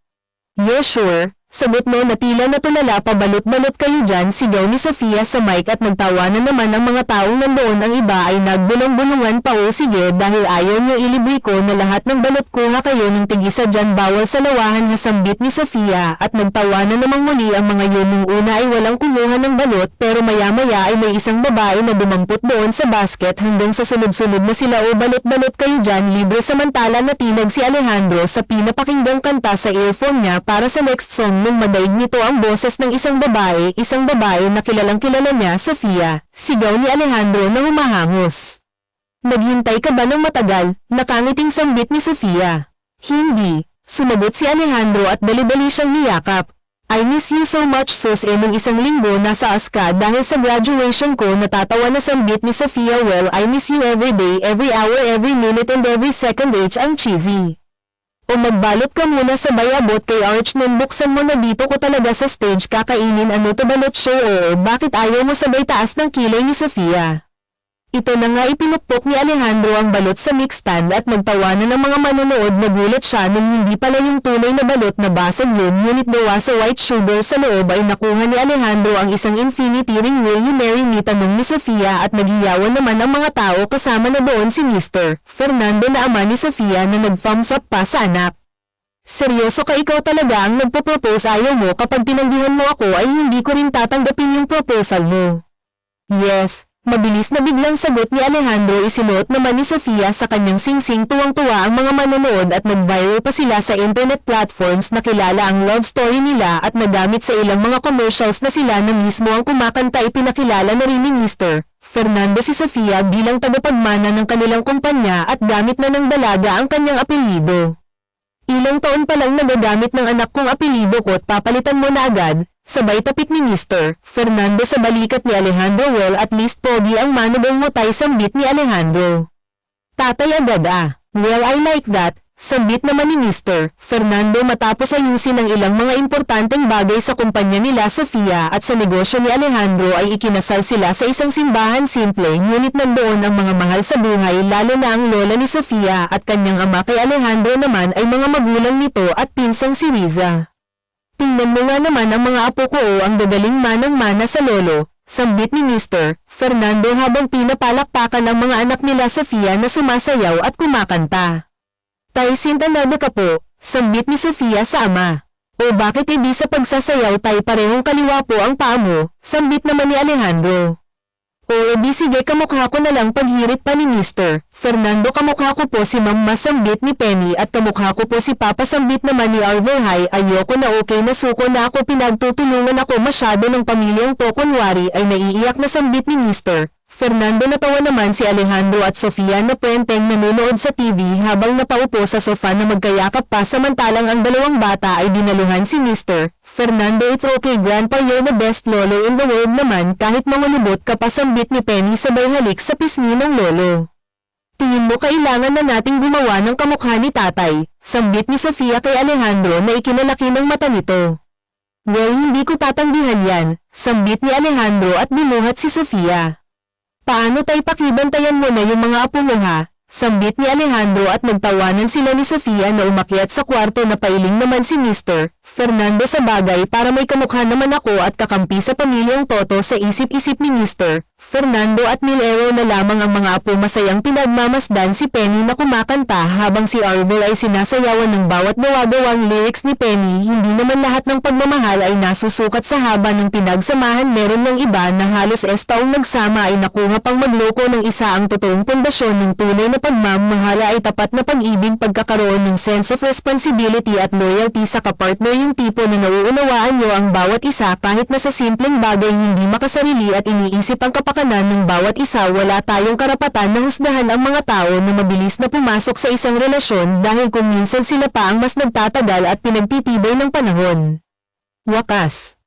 Yeah, sure. Sagot mo na tila natulala. Pabalot-balot kayo dyan, sigaw ni Sofia sa mic at nagtawanan naman ang mga taong nandoon. Ang iba ay nagbulong-bulungan pa. O sige, dahil ayaw nyo ilibre ko na lahat ng balot, kuha kayo ng tigisa dyan, bawal sa lawahan. Hasambit ni Sofia at nagtawanan namang muli ang mga yun. Nung una ay walang kumuha ng balot, pero maya-maya ay may isang babae na dumampot doon sa basket hanggang sa sunod-sunod na sila. O balot-balot kayo dyan, libre. Samantala natinag si Alejandro sa pinapakinggang kanta sa earphone niya para sa next song. Nung madaig nito ang boses ng isang babae na kilalang-kilala niya, Sofia, sigaw ni Alejandro na humahangos. Naghintay ka ba ng matagal? Nakangiting sambit ni Sofia. Hindi, sumagot si Alejandro at dali-dali siyang niyakap. I miss you so much, sus. Nung isang linggo nasa Aska dahil sa graduation ko. Natatawa na sambit ni Sofia. Well, I miss you every day, every hour, every minute and every second. Ang cheesy. O magbalot ka muna, sabay abot kay Arch. Nung buksan mo na dito ko talaga sa stage kakainin. Ano to, balot show? Oo, bakit ayaw mo? Sabay taas ng kilay ni Sofia. Ito na nga, ipinukpok ni Alejandro ang balot sa mixstand at nagtawanan ng mga manonood. Nagulat siya nung hindi pala yung tunay na balot na basag yun, ngunit gawa sa white sugar. Sa loob ay nakuha ni Alejandro ang isang infinity ring. Will you marry me? Tanong ni Sofia at naghiyawan naman ang mga tao. Kasama na doon si Mr. Fernando na ama ni Sofia na nag-thumbs up pa sa anak. Seryoso ka? Ikaw talaga ang nagpo-propose? Ayaw mo? Kapag tinanggihan mo ako ay hindi ko rin tatanggapin yung proposal mo. Yes. Mabilis na biglang sagot ni Alejandro. Isinuot naman ni Sofia sa kanyang singsing. Tuwang-tuwa ang mga manonood at nag-viral pa sila sa internet platforms. Nakilala ang love story nila at nagamit sa ilang mga commercials na sila na mismo ang kumakanta. Ipinakilala na rin ni Mr. Fernando si Sofia bilang tagapagmana ng kanilang kumpanya at gamit na ng dalaga ang kanyang apelyido. Ilang taon pa lang nagagamit ng anak kong apelido ko at papalitan mo na agad, sabay tapik ni Mr. Fernando sa balikat ni Alejandro. Well, at least pogi ang manubong mo tay, sambit ni Alejandro. Tatay agad ah. Well, I like that, sambit naman ni Mr. Fernando matapos ayusin ang ilang mga importanteng bagay sa kumpanya nila Sofia at sa negosyo ni Alejandro ay ikinasal sila sa isang simbahan simple, ngunit nandoon ang mga mahal sa buhay, lalo na ang lola ni Sofia at kanyang ama. Kay Alejandro naman ay mga magulang nito at pinsang si Riza. Tingnan mo nga naman ang mga apo ko, ang gagaling manang-mana sa lolo, sambit ni Mr. Fernando habang pinapalakpakan ang mga anak nila Sofia na sumasayaw at kumakanta. Tay, sintanado ka po, sambit ni Sofia sa ama. O bakit hindi sa pagsasayaw tay parehong kaliwa po ang paa mo, sambit naman ni Alejandro. O edi sige, kamukha ko na lang, paghirit pa ni Mr. Fernando. Kamukha ko po si Mama, sambit ni Penny, at kamukha ko po si Papa, sambit naman ni Arvel. Hay, ayoko na, okay na, suko na ako, pinagtutulungan ako masyado ng pamilyang to, kunwari ay naiiyak na, sambit ni Mr. Fernando. Natawa naman si Alejandro at Sofia na prenteng nanonood sa TV habang napaupo sa sofa na magkayakap pa, samantalang ang dalawang bata ay dinaluhan si Mr. Fernando. It's okay grandpa, you're the best lolo in the world naman, kahit mangulubot ka pa, sambit ni Penny sabay halik sa pisngi ng lolo. Tingin mo kailangan na nating gumawa ng kamukha ni tatay, sambit ni Sofia kay Alejandro na ikinalaki ng mata nito. Well, hindi ko tatanggihan yan, sambit ni Alejandro at binuhat si Sofia. Paano tay, pakibantayan mo na yung mga apo mo ha, sambit ni Alejandro at nagtawanan sila ni Sofia na umakyat sa kwarto na pailing naman si Mr. Fernando. Sa bagay, para may kamukha naman ako at kakampi sa pamilyang Toto, sa isip-isip ni Mr. Fernando at nilero na lamang ang mga apo. Masayang pinagmamasdan si Penny na kumakanta habang si Arvel ay sinasayawan ng bawat gawa-gawang lyrics ni Penny. Hindi naman lahat ng pagmamahal ay nasusukat sa haba ng pinagsamahan. Meron ng iba na halos taong nagsama ay nakuha pang magloko ng isa. Ang totoong pundasyon ng tunay na pagmamahala ay tapat na pag-ibig, pagkakaroon ng sense of responsibility at loyalty sa kapartner, yung tipo na nauunawaan nyo ang bawat isa kahit na sa simpleng bagay, hindi makasarili at iniisip ang kapakanan ng bawat isa. Wala tayong karapatan na husgahan ang mga tao na mabilis na pumasok sa isang relasyon dahil kung minsan sila pa ang mas nagtatagal at pinagtitibay ng panahon. Wakas.